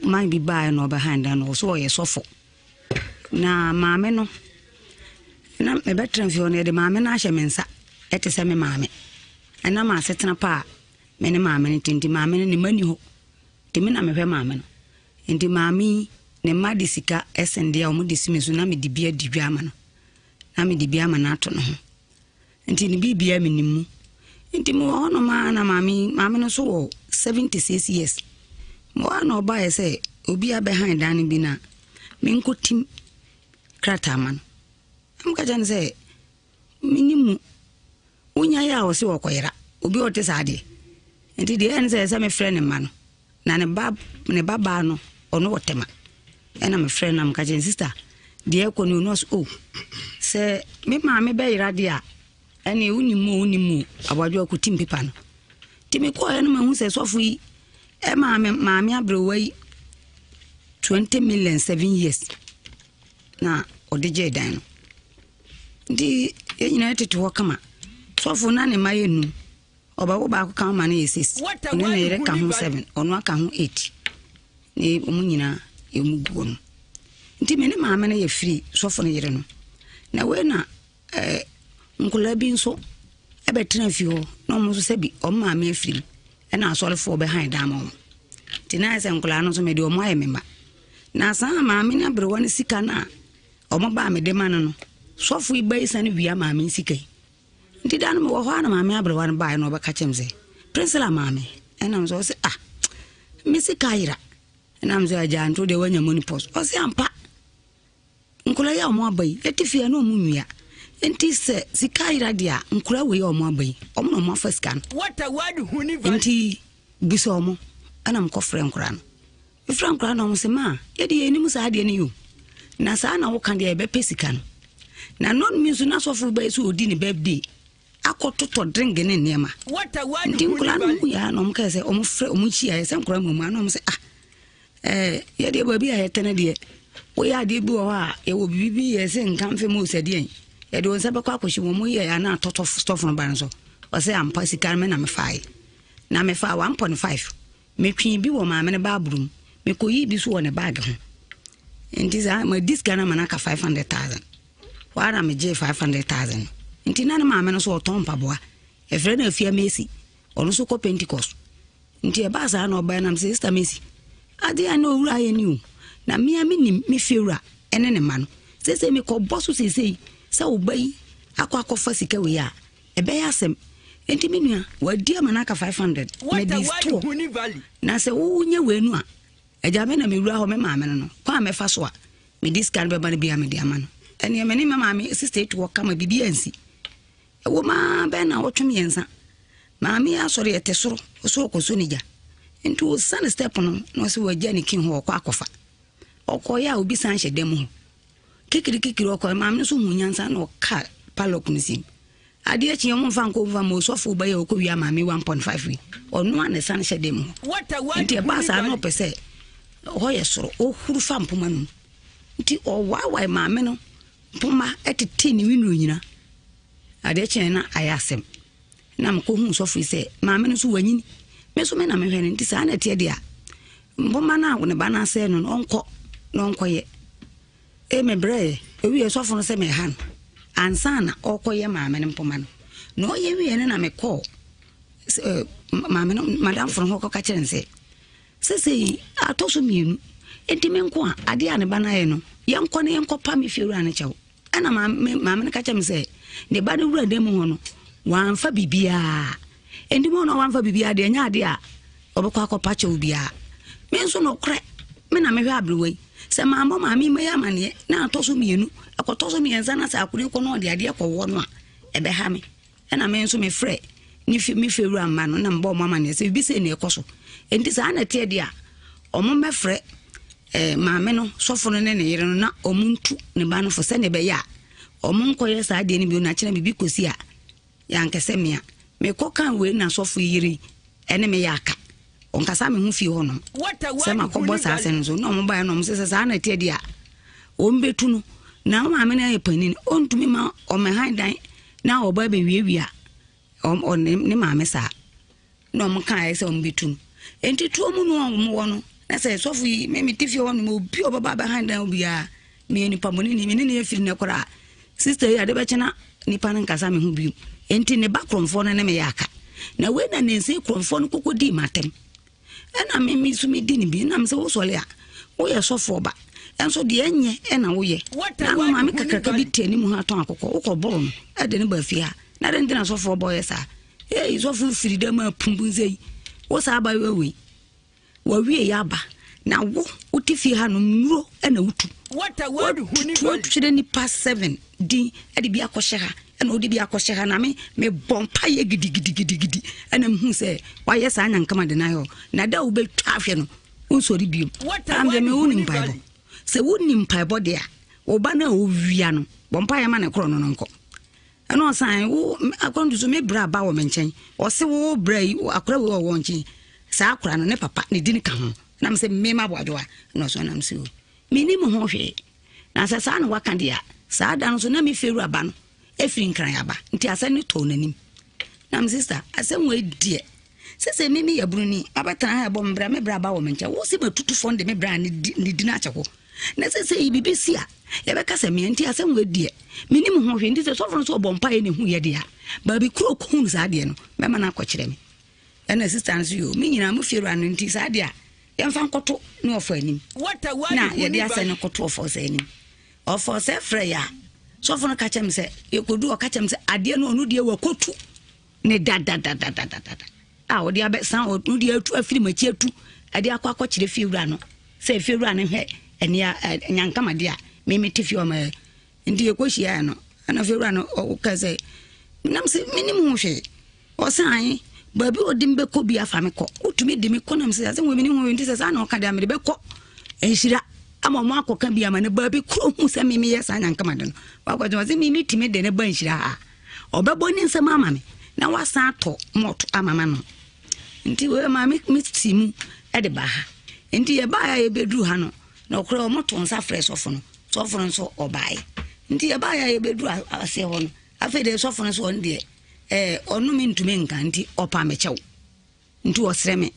might be by no behind and also a sofo. Na mame no. Na me better fi on the mame na shemensa. Ete se me mame. Na ma setena pa me ne mame nti mame ne mani ho. Timi na me hwe mame no. Nti mame ne madisika esende a omudisi mesu na me dibia didwa ama no. Na me dibia ama na ato no ho. Nti ni bibia me nimu. Nti mo hono ma na mame no so 76 years. Mo ana oba say obi a behind dan bi na me nkotim krata man. Am ka jan say minimu unya ya o se wokoyera obi o te saade. Nti de en say me friend man na ne baba no ono wotema. Ena me friend am ka jan sister de ko no no oh say me mame be yira de a ene unimu abadwo akutim pipa no. Ti me ko eno ma hu say sofu yi e mame abrewai 20 million 7 years na odeje dan no di United to kama sofu na ne mayenu oba wo ba ko kan ma na yesis ne na yere ka ho 7 ono aka ho 8 ni omunyina emuguo no nti me ne mame na ye free sofu ne yere no na we na nkula bi nso ebetena fi ho na omo so sebi o mame afiri na asole for behind am o tina ese nkula no so me de omo aye memba na sa mame na brewa ne sika na omo ba me de man no sofu iba isa ne wia mame sika nti dan me wo ho na mame abrewa ne ba no ba ka chemze prince la mame enam so se me sika ira enam so aja nto de wanya money post o se ampa nkula ya omo abai etifia na omo nwia enti se sika ira dia nkula we omo abai omo no mo afasika what a word huni enti biso omo anam ko frɛ nkura no ifra nkura no mo se ma ye de eni musa ade ne yo na sa na wo kan de ebe pesika no na non mizu na so fu ba so odi ne birthday akototo drink ne nema what a word enti nkura no ya no mo ka se omo frɛ omo chi ya se nkura mo ma no mo se ye de ba bi ya tene de wo ya de bi wo ha ye wo bibi ye se nkan fe mo se de ye de won se ba kwa koshi mo ye ya na toto stuff no ban so o se ampa sika me na me fai na me fa 1.5 me twi bi wo ma me ne ba brum me koyi bi so wo ne bag ho enti za ma diska na manaka 500,000 wara me je 500,000 enti na ma me no so ton paboa e fre na afia mesi ono so ko Pentecost enti e ba za na oba na me sister mesi ade ya na owura ye ni o na me ni me fewura ene ne ma no se me ko bosso se obai akwa sika we ya e be ya asem enti menua wadi manaka 500 me dis to na se wo nya we nu a eja me na me wura ho me ma me no kwa me fa so a me diskan be ba ne bia me dia ma no ene me ni mama me sister to work ma bibia nsi e wo ma be na wotwem yensa ma me asori etesoro so ko so nija enti wo san step no se waja ni kin ho kwa akofa okoya obi san hyedem ho kikiri okoya ma me so hunyansa no ka palok nisim ade achi yom fa nko fa mo sofo ba ye okowia ma me 1.5 wi ono an san hyedem ho enti e ba sa no pese ho ye soro o huru fa mpoma no nti o wawai ma me no mpoma etete ni winu nyina ade achi na ayasem na mko hu sofo se ma me no so wanyini me so me na me hwene nti sa na tie dia mpoma na wo ne ba na se no onko ye e me bre e wi sofo no se me han ansana okoye maame ne mpoma no no ye wi ne na me call maame no madam from ho ka chense se atoso mienu enti me nko a ade ane bana ye no ye nko ne nko pa me firu ane chew ana maame ne ka chem se ne ba ne wura dem ho no wanfa bibia enti mo no wanfa bibia de nya ade a obekwa akopa chew bia me nso no kre me na me hwa abrewai se maamo maami me ya mane na atoso mienu akotoso mienza na sa akure ko no de ade ko wo no a ebe ha me na me nso me frɛ ni mi feru amma no na mbo mama ne se bi se ne ekoso enti sa na tie de a omo me frɛ maame no sofo no ne yere no na omuntu ne ba no fo se ne be ya omunko ye sa de ne bi na kire bibi kosi a ya nkese me a me kokan we na sofo yiri ene me ya aka onkasa me hu fie ho no se makobo sa sen so no mo ba no mo se sa na tie dia o mbetu no na maame na ye panin ontumi ma o me han dan na oba be wiewia o ne maame sa no mo kan ye se o mbetu enti tuo mu no mo wono na se sofo yi me tifie ho no mo bi oba ba han dan obia me ni pamoni ni me ne ye firi ne kora sister ya de be chena ni panan kasa me hu bi enti ne ba kromfo no ne me yaka na we na ne se kromfo no kokodi matem ena me su me di ni bi na me se wo sole a wo ye sofo ba enso de enye ena wo ye na ma me kakaka bi tani mu ha ton akoko wo ko boro no e de ne ba fi ha na de ntina sofo boy sa sofo firi de ma pumbu zei wo sa ba we wa wie ya ba na wo utifi ha no nuro ena wutu wo twede ni past 7 di ade bi akɔhye ha ena odi bi akɔhye ha na me bompa ye gidi ena mhu se wa ye sa nyankama de na yo na da wo be twa ahwe no unsori biom am de me wonim bible se wonim bible de a wo ba na wo wia no bompa ye ma na kro no nko ena osan wo akondu so me bra ba wo menchen o se wo bra yi akora wo wo nchen sa akora no ne papa ne dini ka ho na me se me ma boadoa no so na me se mini mo ho hwe na sa na waka dia sa da no so na me feru aba no efiri nkran aba nti asa ne to nanim na me sister asa wo die sese mimi ya bruni abatan ha bom bra me bra ba wo mencha wo se batutu fonde me bra ne dina achako na sese ibibisi a ya be kasa me nti asa wo die mini mo ho hwe nti se so fon so bom pa ye ne hu ye dia ba bi kuro kun sa de no me ma na akɔkyere me na sister nso yo me nyina mo feru anu nti sa de a yɛmfa nkoto ne ɔfɔ anim na yɛde asɛ ne koto ɔfɔ sɛ anim ɔfɔ sɛ frɛ ya sɔfo no ka kyɛm sɛ yɛkɔdu ɔka kyɛm sɛ adeɛ no ɔno deɛ wakotu ne dadadadadadada a ɔde abɛsan ɔno deɛ atu afiri makyi atu ade akɔ akɔkyerɛ fiewura no sɛ fiewura no hwɛ ɛnea nyankamade a memete fie ɔma nti yɛkɔhyia no ana fiewura no ɔka sɛ nam sɛ menim ho hwɛ ɔsan baby odim be ko bi afa me ko utumi de me ko nam se wo meni ho nti se sa na o ka de amede be ko Nhyira ama mo akoka bi ama ne baby kro hu se me yes anya nkama de no wa ko de se me timi de ne ba Nhyira ha obebo ni nsem ama me na wasa ato moto amama no nti we ma me timu e de ba ha nti ye ba ya ye bedru ha no na okro moto nsa fresh of no so for nso obae nti ye ba ya ye bedru ase ho no afa de so for nso on de onu mi ntumi nka nti opa mechew nti osreme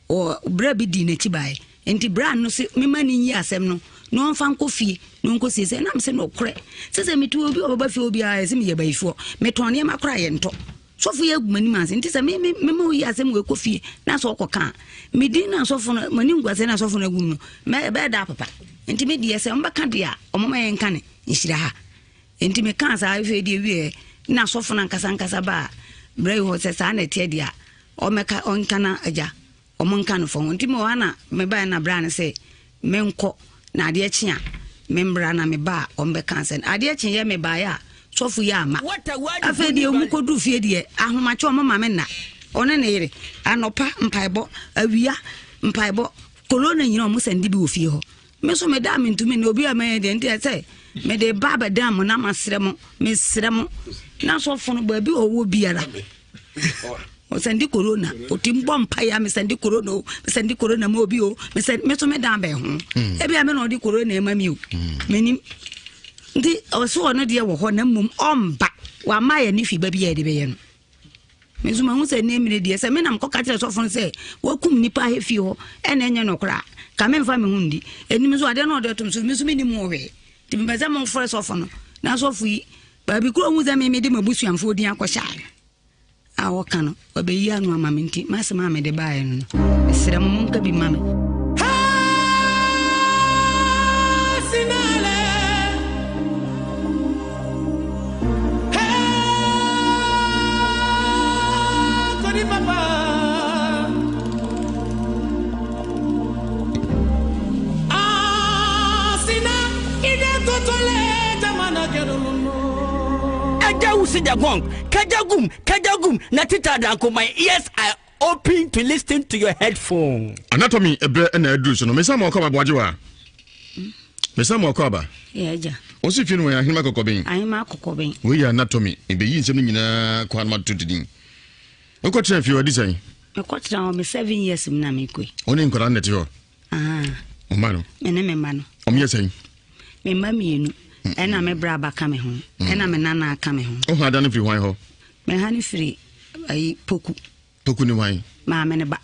o bra bi di na chi bae nti bra no se mema ni yi asem no no mfa nkofie no nkosie se na mse no kre se mitu obi obaba fie obi a se me ye baifo meton ne makra ye nto sofo ye agumani manse nti se mema yi asem we kofie na so okoka medi na sofo no mani ngwase na sofo no agum no me be da papa nti me die se mbaka de a omoma ye nka ne Nhyira ha nti me kan sa afi de wie na sofo na nkasa ba brai ho se sa na tie dia o meka onkana aja o monka no fo nti mo wana me ba na bra na se menko na ade akyi a membra na me ba o mbe kansen ade akyi ye me ba ya sofo ya ama afa die mu kodu fie die ahomache o mama me na one ne yire anopa mpaebo awia mpaebo kolona nyina o musandi bi wo fie ho me so me da me ntumi na obi ama de nti se me de baba dam na masremo me sremo na so fono ba bi owo biara o sandi corona o timbo mpa ya me sandi corona ma obi o me so me dan be ho e bia me no di corona e ma mi o menim ndi o so no de wo ho na mum omba wa ma ya ni fi ba bia de be ye no me zuma hu se ne mi de se me nam ko ka tire so fono se wakum nipa he fi ho e na enye no kra ka me mfa me hundi enim so ade no de to so me so me ni mu we ti me za mo fresh of no na so fu yi ba bi kro mu za me de mabusuamfo din akosha a wo kan obe yi anu ama me nti masema me de bae no esira mo nka bi mame Kajagum, Natita Danko, my ears are open to listen to your headphone. Anatomy, a bear and a druso, no, Miss Amon come about you are. Mesamo Akwaba. Yeah. Osi fi no ya hima kokobin. Ahima kokobin. We ya anatomy. Ebe yi nsem nyina kwa ma tutudin. Oko tre fi odi san. Eko tra o me 7 years na me kwe. Oni nkora nete ho. O mano. Ene me mano. O me yesan. Me ma mienu. Ena me bra ba ka me ho. Ena me nana ka me ho. O ha da no fi hwan ho. Me ha ni firi ai poku. Poku ni hwan. Ma me ne ba.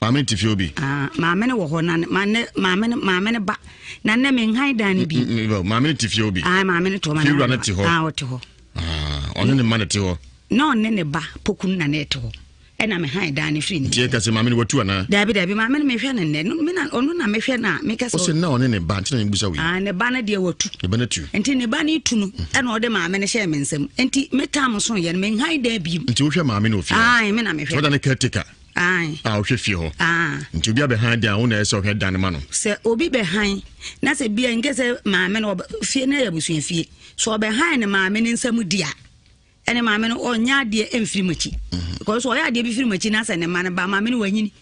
Maame ti fi obi. Maame ne wo ho na maame ne ba. Na ne me nhan dan ne bi. Maame ti fi obi. Maame ne to ma. Fi na ti ho. O ti ho. Ono ne ma ne ti ho. No ne ne ba poku na ne ti ho. Ena me han dan ne firi ni. Tie ka se maame ne watu ana. Dabi maame ne me hwe ne me na ono na me hwe na me ka so. O se na ono ne ba nti na mbusa wi. Ne ba na de watu. Ne ba na tu. Enti ne ba ne tu no. Ena o de maame ne hye me nsem. Enti me tam so ye me han dan bi. Nti wo hwe maame ne ofi. Me na me hwe. So da ne caretaker. O hwe fi ho. Nti obi abehan dan wo na ese o hwe dan ma no. Se obi behan na se bia nke se maame no fie na ya busuan fie. So behan ne maame ne nsam dia. Ene maame no onya de emfiri machi. Because o ya de bi firi machi na se ne ma ne ba maame no wanyini.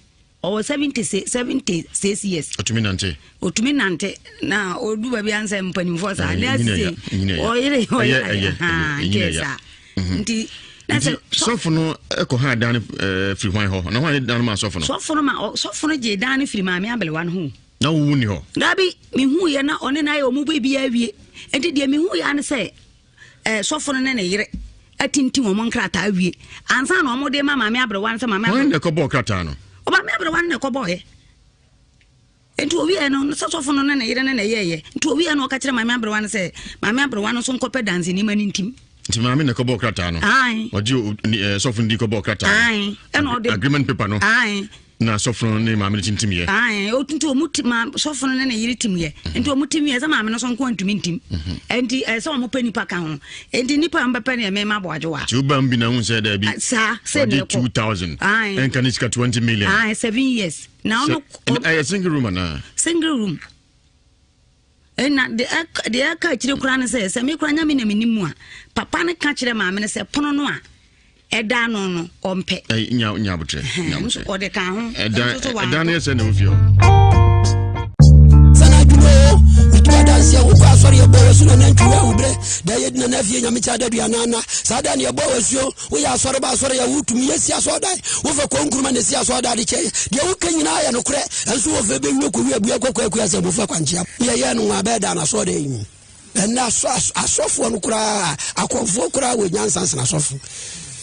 O 76 years. Otumi nante na odu ba bi anse mpanimfo sa. Na se o yere nti sofo no eko ha dan free hwan ho na hwan dan ma sofo no sofo no je dan free maame abelewan ho na wo ni ho dabi mi hu ye na one na ye omu bi awie enti de mi hu ya ne se sofo no ne yire atinti wo monkrata awie ansa na omo de maame abelewan se maame abelewan ne ko bo krata no o maame abelewan ne ko bo ye enti owi e no sofo no ne yire ne ye enti owi e no ka kire maame abelewan se maame abelewan so nkope dance ni mani ntim nti maame ne ko bo krata no oji sofo ndi ko bo krata agreement paper no na sofo ne maame tintim ye o tuntu omutima sofo ne na yiri tim ye enti omutim ye za maame no so nko antumi ntim enti so mo pani pa ka ho enti nipa mbepa ne me ma boajowa ti uba mbi na hu se da bi sa se ne 2000 en kanisika 20 million 7 years now no a single room na single room na de aka kire kura ne se me kura nyame na menimu a papa ne ka kire maame ne se pono no a eda no ompe nya botre o de ka ho eda ne se na ofio sana dumo mitwa dansi ya uko asori ebo wesu na nantwa ubre da yedina na fie nyame cha da duanana sada ne ebo wesu wo ya asori ba asori ya wutumi yesi asoda wo fa konkuruma ne si asoda de che de wo kanyina ya no kure enso wo fa be wi ko wi abu akwa asa bo fa kwanchia ye no abeda na asoda yi na asofo no kura akonfo kura we nyansansa na asofo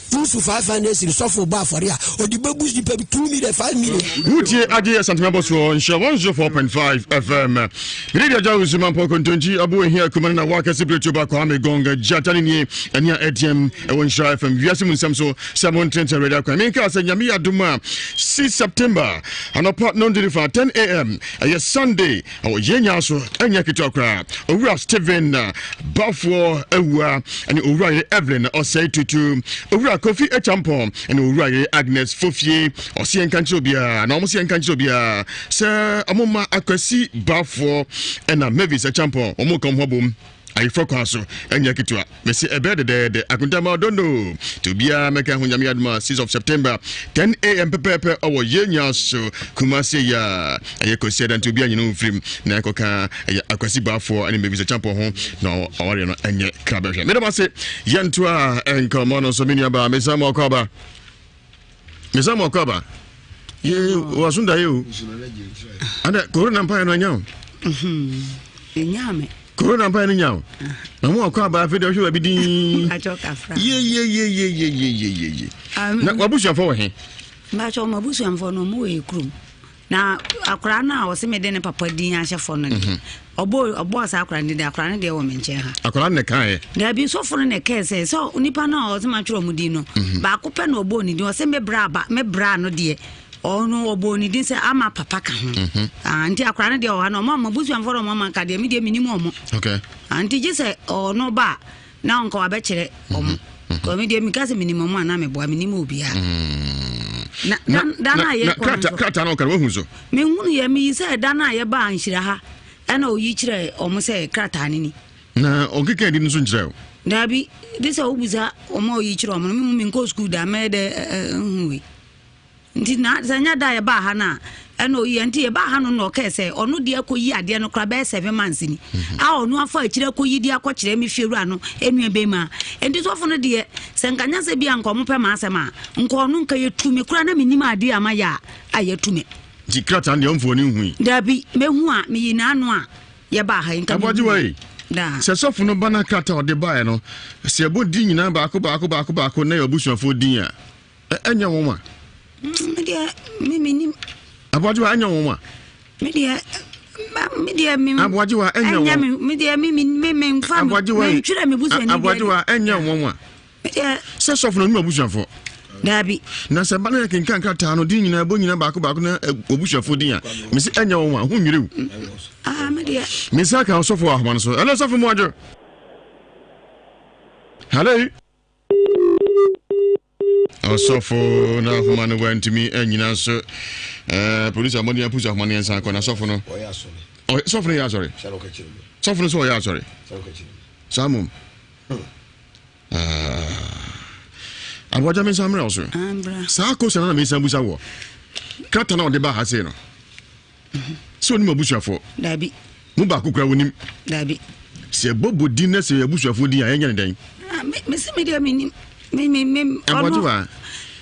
Tusu 500 sofo ba for ya odibebu di pe 2 million 5 million Utie age santima so nsha 104.5 FM Media jawu suma poko ntonji abu ehia kumana na waka sibretu ba kwa amegonga jatani ni ania ATM nsha FM Ewiase Nsem so Samon Trent Radio kwa menka asanyami aduma 6 September anopa nondiri fa 10 am aye Sunday awo yenya so anya kitokra owura Steven Bafo ewa ani owura Evelyn osai tutu owura Kofi Echampo and owura Agnes Fofie osien kanchi obia na omosien kanchi obia se amoma akwasi Bafo and Mavis Echampo omokom hobom I focus enya kitwa mesi ebe de akuntama dondo to bia meka hunyami aduma 6 of September 10 am pepepe owo yenya so kumase ya ayekosi dan to bia nyinu film na ekoka akwasi Bafo and Mavis Echampo ho na aware no enye krabehwe medama se yentua enkomo no so minia ba mesamo kwaba ye wasunda yo ana corona mpa no nyao nyame corona mpa no nyao na mo kwaba afede hwe bidin achoka fra ye na wabusu afo he ma cho mabusu amfo no mo we krum na akora na wo se me de ne papa din ahye no de obo sa akora ndi de akora ne de wo menche ha akora ne kan da bi so fo ne ke se so nipa na o se ma tworo mu din no ba ko pe na obo ni din o se me bra no de ono obo ni din se ama papa ka ho anti akora ne de o ha no ma busu amfo no ma ka de me de minimum omo okay anti je se ono ba na onko wa be kire omo ko me de mi ka se minimum ana me bo minimum obi ha dana ye kata na okara wahu so me hunu ye mi se dana ye ba Nhyira ha ana oyi kire omo se krata ni na ogeke di nso nkire o dabi this obuza omo oyi kire omo mi nko school da me de huwe nti na sanya da ye ba ha na eno ye nti ye ba ha no no ka say ono de akoyi ade no kra be 7 months ni a ono afa akire akoyi de akokire me hwewura no enua be ma enti sofo no de senkanya se bia nko pe ma asema nko no nka yetumi kra na menim ade amaya ayetumi jikrata de omfo ni hu dabi mehu a me yina ano a ye ba ha nka Aboji wai da se sofo no bana krata ode ba no se ebo di nyina ba ko na yobusuafo din a enya wonwa me de me Aboji wa enya wonwa me de Aboji wa enya wonwa me de me mfa me ntwira me busu ani Aboji wa enya wonwa se sofo no yobusuafo dabi na se bana ya kenkan krata no din nyina ebo nyina ba ko na obusuafo din a me se enya wonwa hu nwirew me de me sa ka sofo wa homa so hello sofo mo ajo hello Sofo na homa no wantimi anyina so police amoni apusa homa ne nsan ko na sofo no sofo no ya sorry sofo no so ya sorry samum Aboja me samre also sa ko sana na me sambusa wo kata na ode ba ha se no so ni mabusuafo dabi mu ba kokura wonim dabi se bobo din na se abusuafo din a yenya ne den me se me de me Aboji wa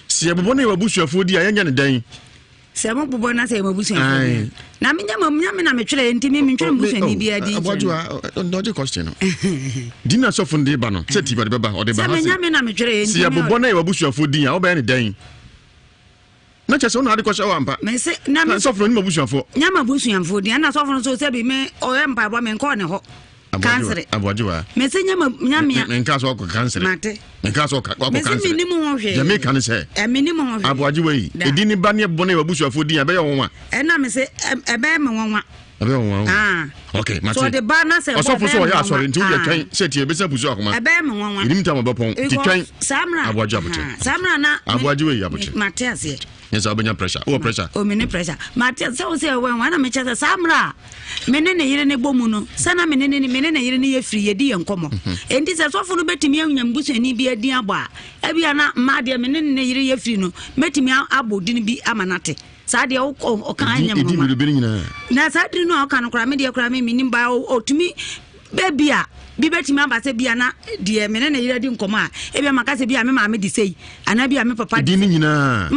se bobo na abusuafo din a yenya ne den se mo bobo na se abusuafo na me nyama na me twere enti me twere busuani bia di Aboji wa dodge question no din na sofo ndi ba no se ti ba de ba ode ba ha se se me nyama na me twere enti se bobo na abusuafo din a oba ne den na chese ona ade kwasha wampa me se na me sofo ni mabusuafo nyama busuafo din na sofo so se bi me oyempa bo me nko ne ho cancer Aboji wa me se nyama me nka so ko cancer mate me nka so ko cancer me se ni mu ho hwe ya me kan se me ni mu ho hwe Aboji wa yi edi ni ba ne bo na mabusuafo din a be yo wonwa na me se ebe me wonwa abe wonwa okay mate so de ba na se osofo so ya sorry nti ya twen se ti e be se busu akoma ebe me wonwa edi mta mo be pon ti twen samra Aboji abote samra na Aboji wa yi abote mate ase yes obenya pressure o pressure o me ne pressure mate se o se wen na me chese samra me ne ne yire ne bomu no sana me ne yire ne ye free ye di ye nkomo enti se sofo no betimi awunya mbusu ani bi adi agba ebia na ma de me ne yire ye free no metimi abodi ni bi amanate sa de o kan anya mo na sa de no o kan kra me de kra me nim ba otumi bebia bi betimi abase bia na de me ne yire di nkomo a ebia makase bia me ma me di sei ana bia me papa di ni nyina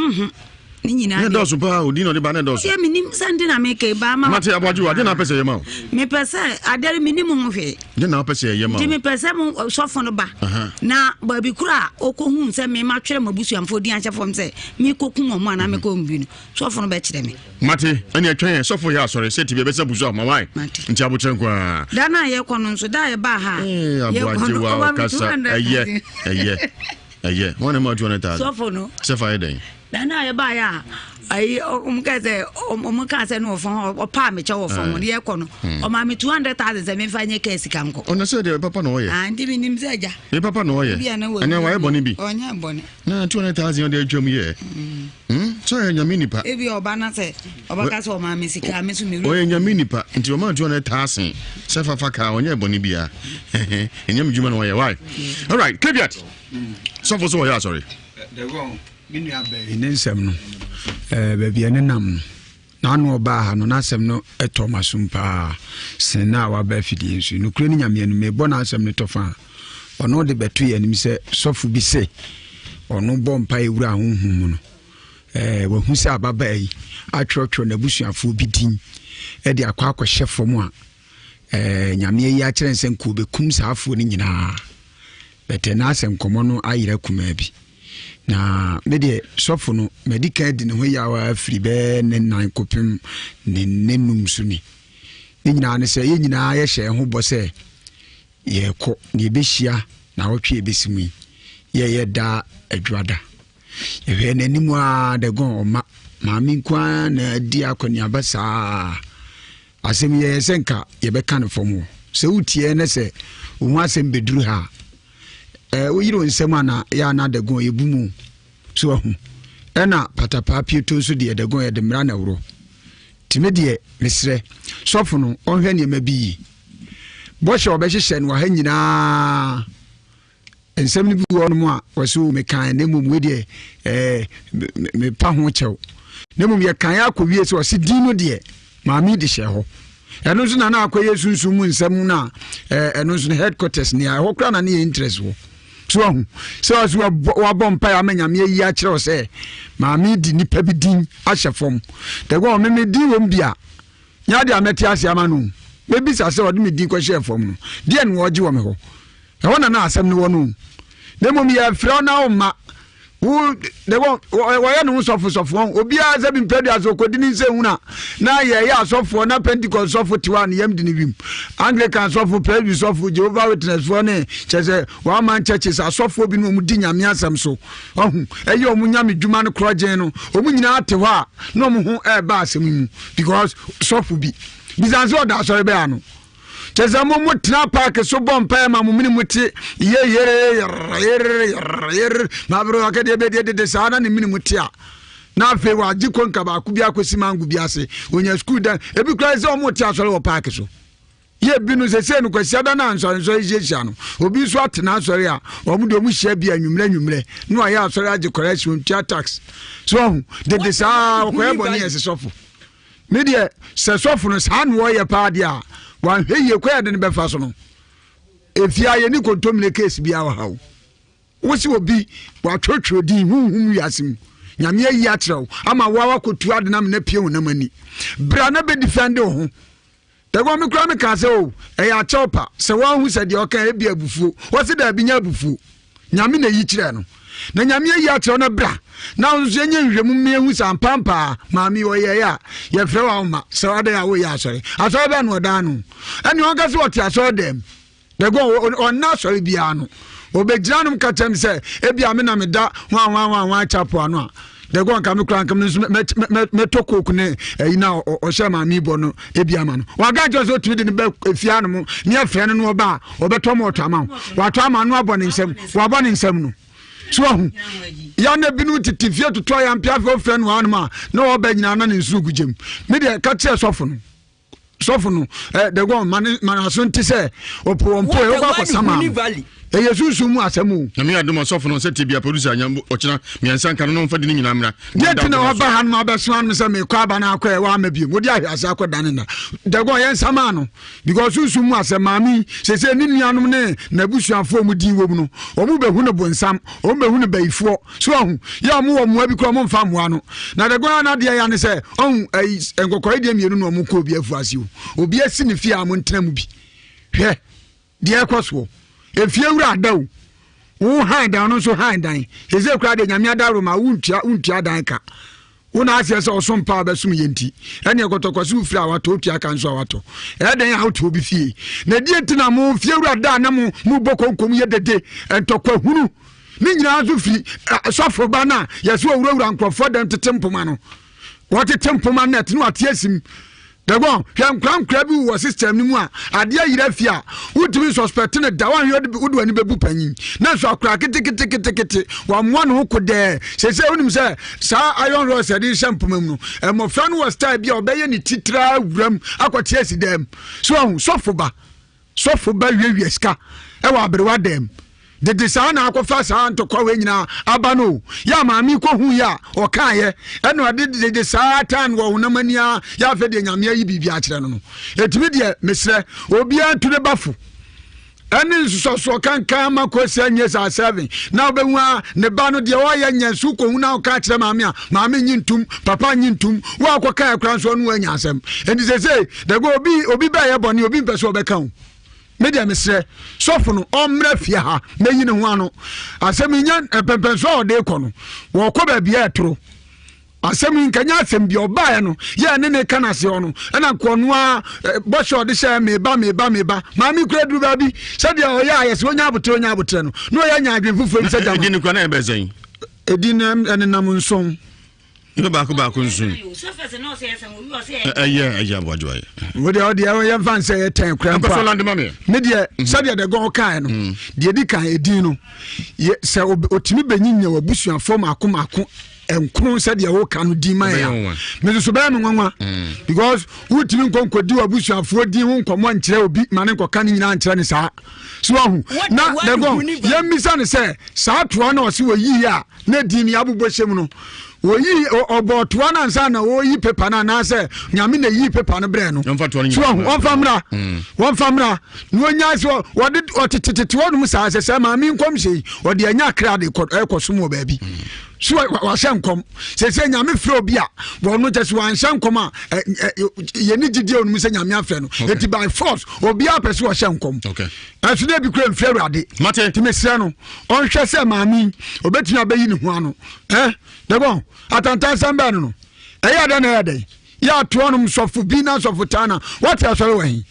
ni nyina ne dosu pa odi no de ba ne dosu ya minim sande na me ke ba ma mate Aboji wa de na pese yema me pese adere minim ho hwe de na pese yema di me pese mo sofo no ba na ba bi kura okohu se me ma twere mabusuamfo di anche fom se me koku mo na me ko mbi no sofo no ba kire me mate ani atwen sofo ya sorry se ti be se busu ma wai nti abotren kwa da na ye kono nso da ye ba ha ye Aboji wa kasa eye wona ma 200,000 sofo no se fa eden na ye ba ya ai umkase no fon opa me che wo fon ye kono o ma me 200,000 se me fanye case kanko ona se de papa no ye ndi mi nim se ja e papa no ye ana wa e boni bi onya boni na 200,000 de adwam ye so ye nyame nipa e bi oba na se oba ka se o ma me sika me so me ru o ye nyame nipa nti o ma 200,000 se fa ka onya boni bia enyam djuma no ye why all right caveat so ya sorry the go minua be Nsem no baabi ene nam na anu oba ha no na asem no etomasum pa sen na wa ba fidie nsu no kure ni nyame anu me bo na asem no tofa ono de betu ye nim se sofu bi se ono bo mpa ewura honhum no wa hu se ababa yi atwotwo na busuafo bi din e de akwa akohye fom a nyame yi a kire nsen ku be kum saafo ni nyina bete na asem komo no ayira kuma bi na me de sofo no medical di ne ho yawa afri be ne nan kopim ne nenum suni ni nyina ne se ye nyina ye hye ho bo se ye ko ne be hia na wotwe be simu ye da adwada ye hwe ne nimu a de gon ma mi kwa na di akoni abasa asem ye senka ye be kan fomo se utie ne se wo asem beduru ha oyiro nsem ana ya na dagon ebumu so ahu ena patapa pieto so de dagon ya de mra na woro time de mesre sofo no onhwe ne ma bi bo hye obehye no ha nyina nsɛm no bi wɔ no mu a wɔso mekan na mmom we deɛ mepa ho kyɛw na mmom yɛkan akɔwie sɛ ɔse din no deɛ maame de hyɛ hɔ ɛno nso na akɔyɛ sunsum mu nsɛm no a ɛno nso no headquarters ne a ɛhɔ kora na ne yɛ interest wɔ so ahu sɛ ɔso wabɔ mpae ama nyame ayi akyerɛ wo sɛ maame di nipa bi din ahyɛ fam dɛgɔ ɔmeme din wɔ m bi a nyade a mɛte ase ama no mɛbisa sɛ ɔde me din kɔhyɛ fam no deɛ ne wɔgye wɔ me hɔ ɛhɔ na asɛm no wɔ no na mmom yɛfrɛ wo na wo ma wɔyɛ no ho sɔfosɔfoɔ obiara sɛ bimpɛdu asɛ ɔkɔdi ne nsɛ hu na yɛyɛ asɔfoɔ na pentecost sɔfo tewa ne yam de ne wim anglican sɔfo presby sɔfo jehovah witnessfoɔ ne kyɛ sɛ wɔaman churches asɔfoɔ bi no ɔmu di nyame asɛm so ɔhu ɛyɛ ɔmu nyame dwuma no korɔgyen no ɔmu nyinaa te hɔ a na ɔmu ho ɛɛba asɛm mu because sɔfo bi bisan sɛ ɔda asɔre bɛa no kyɛsɛ mo tena park so bɔ mpae ma mo mene mo te mabro akade be de saa na ne mene mo te a na afei wagye konka baako bi akosi mango bi ase onya school dan ebi kura sɛ ɔmo te asɔre wɔ park so ye bi no sɛ no kwasi ada na ansɔre hyehyia no obi so atena asɔre a ɔmo de ɔmo hyia bi anwumrɛ no ayɛ asɔre agye correction tua tax so ɔho de saa ɔkɔyɛ bɔ ne yɛ sɔfo me deɛ sɛ sɔfo no saa no wɔyɛ paa deɛ a wanhwɛ yie kɔ yɛde ne bɛfa so no ɛfia yɛ ne kontomine case bia wɔ haw wosi obi watwotwo din huhum wiase mu nyame ayi akyerɛ wo ama woa wakɔtu ade nam na pie wo nam ani bra na bɛdifɛnde wo ho dɛgɔ me kora me ka sɛ o ɛyɛ akyɛw pa sɛ woahu sɛ deɛ ɔka ɛbi abufuo wɔse da bi nya abufuo nyame na yi kyerɛ no na nyame ayi akyerɛ no bra na nso enye nhwemu mehu sampampa maami oyɛ ya yɛfrɛ wa ma sɛ wada ya wo ya asɔre asɔre bɛ no ɔda no ɛne ɔnka sɛ ɔte asɔre dɛm dɛgɔ ɔna asɔre bia no obɛgyina no ka kyɛm sɛ ebia me na meda wa chapo ano a dɛgɔ nka me kura nka me meto koku ne ɛyi na ɔhyɛ maami bɔ no ebia ma no waga kyɛ sɛ otumi de ne bɛ efia no mu ne afrɛ no no ɔba ɔbɛtɔ mo ɔtɔ ama watɔ ama no abɔ ne nsɛm wabɔ ne nsɛm no so ya na binu titifie toto ya mpia fe ofre no anuma na oba nyina na nsu gugem me de ka tie sofo no de go man aso nti se opo e go akosama yesu mu asemu na me adom sofo no se tibia producer anyam ochina miansa nka no mfa de nyina mra de tina oba han ma be so an se me kwa ba na akwa e wa ma biem wo de ahwase akoda ne na de go yen sama no because susu mu asema mi se ni nuanom ne na busuafo mu din wo mu no o mu be hu no bonsam o mu be hu no baifo so hu ya mu wo mu abi kro mo mfa mo ano na de go na de ya ne se on enkokore de mienu no mu ko obi afuase obi asi ne fie a mo ntena mu bi hwe de ekoso efie wura adaw wo han dan no so han dan eze kura de nyame adaro ma wuntua dan ka wona asie se oso mpa abesum yenti ene ekotokoso ufira wato otua kan so wato den auto obi fie na die ntina mo fie wura da na mo bokonkom ye dede entokwa hunu ni nyina so firi sofo ba na yeso wura nkrofo dan tetempoma no wote tempoma net no atiesim Dagon, kra bi wo system ni mu a ade ayira fia wutumi suspect ne da wan wodu ani bebu panyin na so akra kete wa mo no kode se wonim se sa iron rose ade shampoo mu no emofra no was style bia obeye ni titra wuram akote asidem so sofo ba wie ska e wa abrewa dem de saa na akɔfa saa ntɔkwa we nyina aba no ya maami ko hu ya ɔkaayɛ ɛno ade de saa tan wɔ honamania ya afɛ de nyame ayi bibia akyerɛ no etimi de mesrɛ obia tu ne bafo ɛne nsusoso kankan ma ko sɛ nye saa 7 na obɛhu a ne ba no de ɔyɛ nyansu ko hu na ɔka akyerɛ maami a maami nyintum papa nyintum wo akɔka akra nso no anya asɛm enti sɛ de go obi ba yɛ bɔne obi mpɛ so ɔbɛka ho media mesre sofo no omra fie ha meyi ne ho ano asem nya pempenso ode ko no wo ko ba bia etro asem nkanya asem bia obae no ye ne kanase ono na nkono a bosho de she meba mami kura duru ba bi se dia o ya yes onya abotre no no ya nya adwen fufu se jama edin ko na ebezan edin enenam nson no baako nsun yeah bojoy wo de ya fan say 10 kran pa me de sabe de go kan no de di kan edin no se otimi benyinya wabusuafo mako enkron said ya wo kan di man ya me so be me nwanwa because wutimi nkonkodi wabusuafo di ho nkomo nkyerɛ obi mane nkoka ne nyina nkyerɛ ne saa so ahu na dago yemisa ne sɛ saa toa na ɔse woyi a na di ni abobɔ hyem no woyi obotoa na nsa na woyi pepa na na sɛ nyame na yi pepa no brɛ no so ahu won famra no nya so wode otetete wonum saa sɛ ma mi nkom sei wode anya kra de ekosom wo baabi so wa shankom se nyame frɛ obi a wono just wan shankom a yeni gidi onum sɛ nyame afrɛ no eti by force obi a pɛso wa shankom okay aso de bi kura mfrɛ Awurade mate ti mesrɛ no ɔnhwɛ sɛ maami obetumi abayi ne ho ano dago atanta samba no ɛyɛ da na ɛyɛ da ya tonom sɔfo bi na sɔfo tana what asɔre wɛn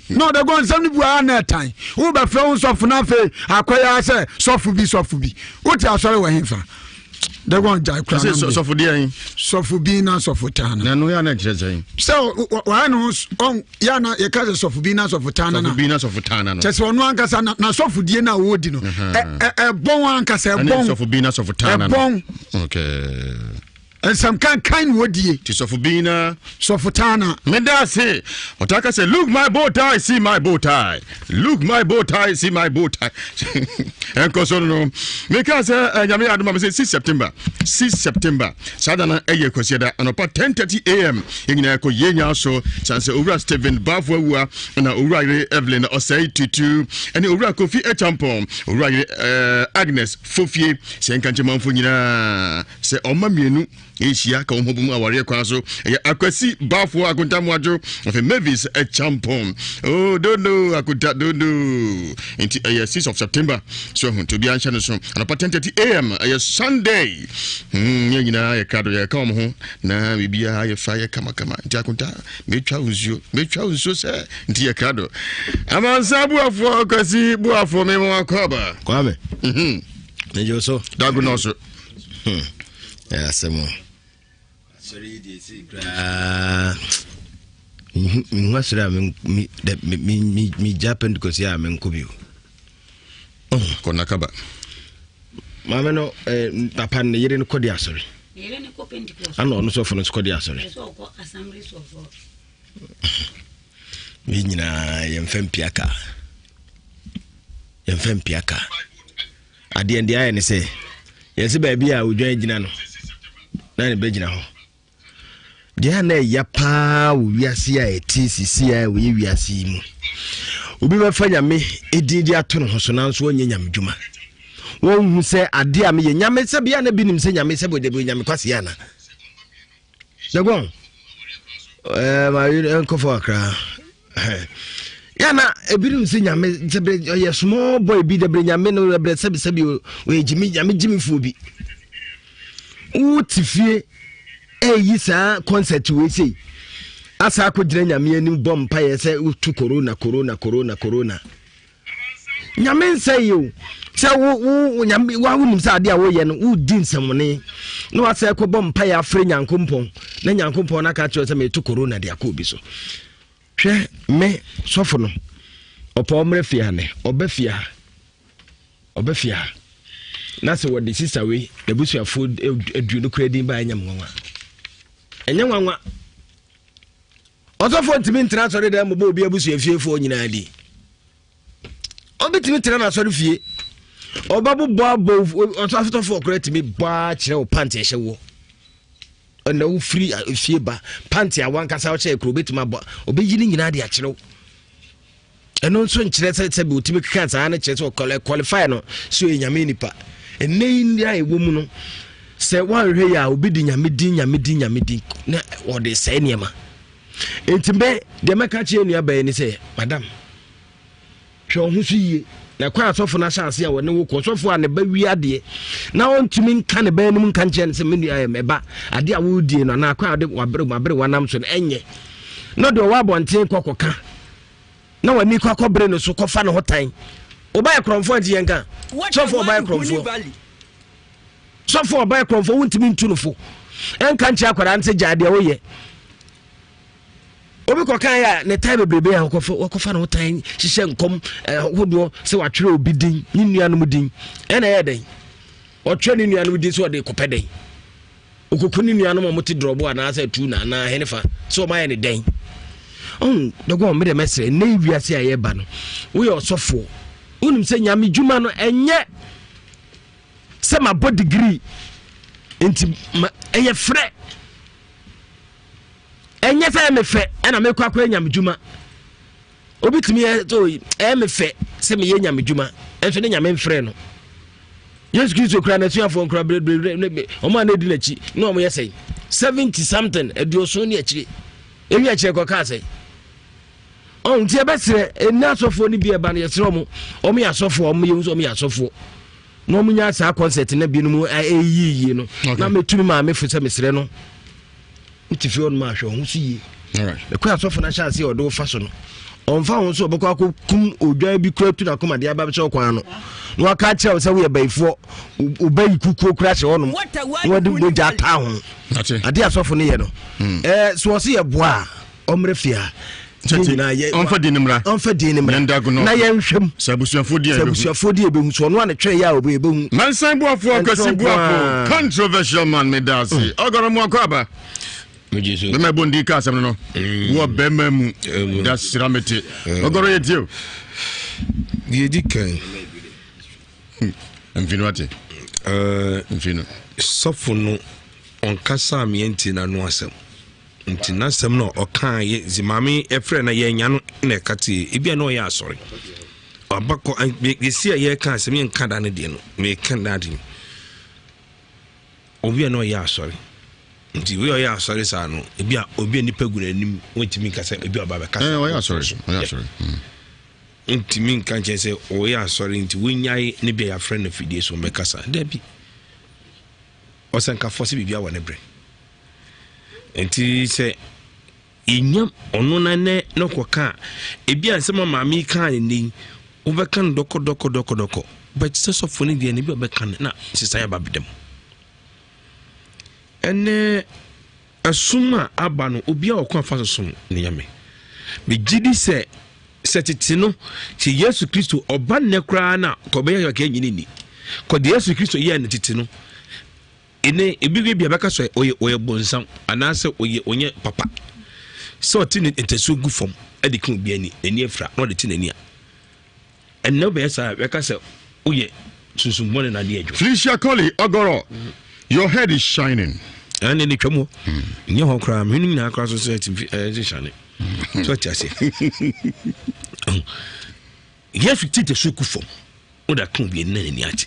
no de go nsɛm ni bua na tan wo bɛ frɛ wo sɔfo na fe akoya sɛ sɔfo bi what asɔre wɛn fa de go jai kra sɔfo di an sɔfo bi na sɔfo tana na no ya na kyerɛ sɛn so wa no on ya na ye ka sɔfo bi na sɔfo tana na sɔfo bi na sɔfo tana no kyɛ sɛ ɔno ankasa na sɔfo die na wo di no bon ankasa bon sɔfo bi na sɔfo tana no okay and some kind wodie to Sofubina Sofutana Medase Otaka said look my bow tie see my bow tie look my bow tie see my bow tie and kosono because nyame adoma say 6 September sadana eye kwasiada anopa 10:30 am yina ko yenya so chance Owura Steven Bafwa na Owura Evelyn Osei Tutu and Owura Kofi Echampon Owura Agnes Fofie se nkanche manfo nyina se omamienu Asia ka omobu aware kwa so akwasi Bafo akuntamu ajo of Mavis a champon oh don't akuta don't into 6 of September so to be answer so and 10:30 am Sunday nyina ya kado ya ka mo na bibia ya fa ya kama nti akunta metwa unzo se nti ya kado amansa buafo akwasi buafo me mo akoba kwame nejo so dagunoso ya semo sorry this mwasira mi Japan because ya menkubiu kona kaba mama no papa ne yere ne kodi asori yere ne ko Pentecost ano no so fo no kodi asori so ko assembly so fo mi nyina yemfem piaka ade ndi aye ne se yesi ba bia odwan gina no na ne begina ho dia na ya pa Ewiase a etisisi a Ewiase mu obi ba fa nyame edidi ato no so na nso onye nyame dwuma won hu se ade a me ye nyame se bia na binim se nyame se bode be nyame kwase ya na dagon ma enko fo akra yana ebirim se nyame se be ye small boy bi de bre nyame no bre se we jimi fu bi utifie eyi saa concert we sei asa ko dire nyame anim bom pa ye se utu corona nyame nsai yo se wo nyame wa wonim se ade a wo ye no wo di nsɛmone no asa ko bom pa ye afre nyankompon na nyankompon na ka kyerɛ se me tu corona de akobi so hwɛ me sofo no opo mre fia ne obafia na se wode sister we the busuafo edu no kredin ba anyam nwanwa enye nwanwa osofo ntimi ntra sori da mo obi abusuafiefo nyina di obitimi ntra na sori fie obabu bo osofo correct me ba kire o pant ehye wo na wo free fie ba pant a wankasa wo kire krobetuma bo obeyini nyina de akire wo eno nso nkire se be otimi kika saa na kire se qualify no so enyame nipa enei ndia ewo mu no se wanhwe ya obi di nyame din na ode sai niema entimbe de meka che enu abaye ni se madam hwe ho so yie na kwa asofo na chance a wone wo ko sofo a ne ba wi ade na ontumi nka ne ba enum nka nche ne se menu aye meba ade a wo die no na kwa ade wabere wanam so enye no do wa bonten kokoka na wani kwakobre no so kofa ne hotan obaye kromfo ante yenka sofo obaye kromfo wontimi ntunufo enka nche akwara nte jade wo ye obi kokan ya ne time bebrebe ya kofa no tan hihye nkom hodo se watwere obi din ni nuanom din ena ye den otwere ni nuanom din so de kopeden okokuni nua no mo ti drobo ana say tu na na henefa so my any den the go me the message na Ewiase aye ba no we osofo unim say nyame dwuma no enye say my body degree enti eye frɛ enye say me fɛ na me kwa nyame dwuma obitimi to me fɛ say me ye nyame dwuma enso ne nyame mfrɛ no Yes, Christo kra na tuafo nkra bre o ma na di na chi na o mo yesay 70 something eduoso ne achi ewi achi ko ka say on ti e besere ena asofo ni bi e ba na yesere o mo yasofo o mo yewu o mo yasofo na o mo nya sa concert na bi no mu eyiyi no na metumi ma me fo mesere no ntifi on ma hwe ho so yi all right e kwa asofo na sha se o do fa so no onfa ho so obekwa kum odwan bi kura tu na koma de aba be che kwan no no aka che o se we baifo obayi kukuo kura che hono no de boja ta ho ade asofo ne ye no so o se ye boa omre fia onfa di nimra na ye nhwem sabusuafo di ebe hu so no ane twe ya obo ebe hu mansan boafo akasi boafo controversial man me dasi ogoro mo akaba me me bondi ka asem no wo bema mu da siramete ogoro ye dio ye di kan mfinuate mfinu sofo no on kasa me enti na no asem nti na asem no okan ye zimame efre na ye nya no na kate ebia no ye asori abako ye si ye kan asem ye nka da ne de no me kan da de obia no ye asori nti we oya sorry sa no ebia obi nipa gura anim wetimi kasa ebia baba kasa oya sorry nti min kan che say oya sorry nti wonyai ne bia ya friend na fidie so me kasa da bi osanka force bibia wona bre nti say inyam ono na ne no koka ebia nsema maami kan ni obekan doko but say so foni de ne bia obekan na sisa ya babedem ene asuma abano obia okwa fa so ne yame me gidi se setiti no ti Yesu Kristo oba ne kra na ko be ya ka nyini ni ko de Yesu Kristo ye ne titi no ene ebiwe bia beka so oye bonsam anase oye onye papa so ti ne entesu gu fom ade kan bia ni eni afra no de ti nani a enne be sa beka so oye susumone na de adwo Felicia Collie ogoro your head is shining and any come in your crime, meaning now across society. So, yes, we take the suku form. What that can't be a nanny yet.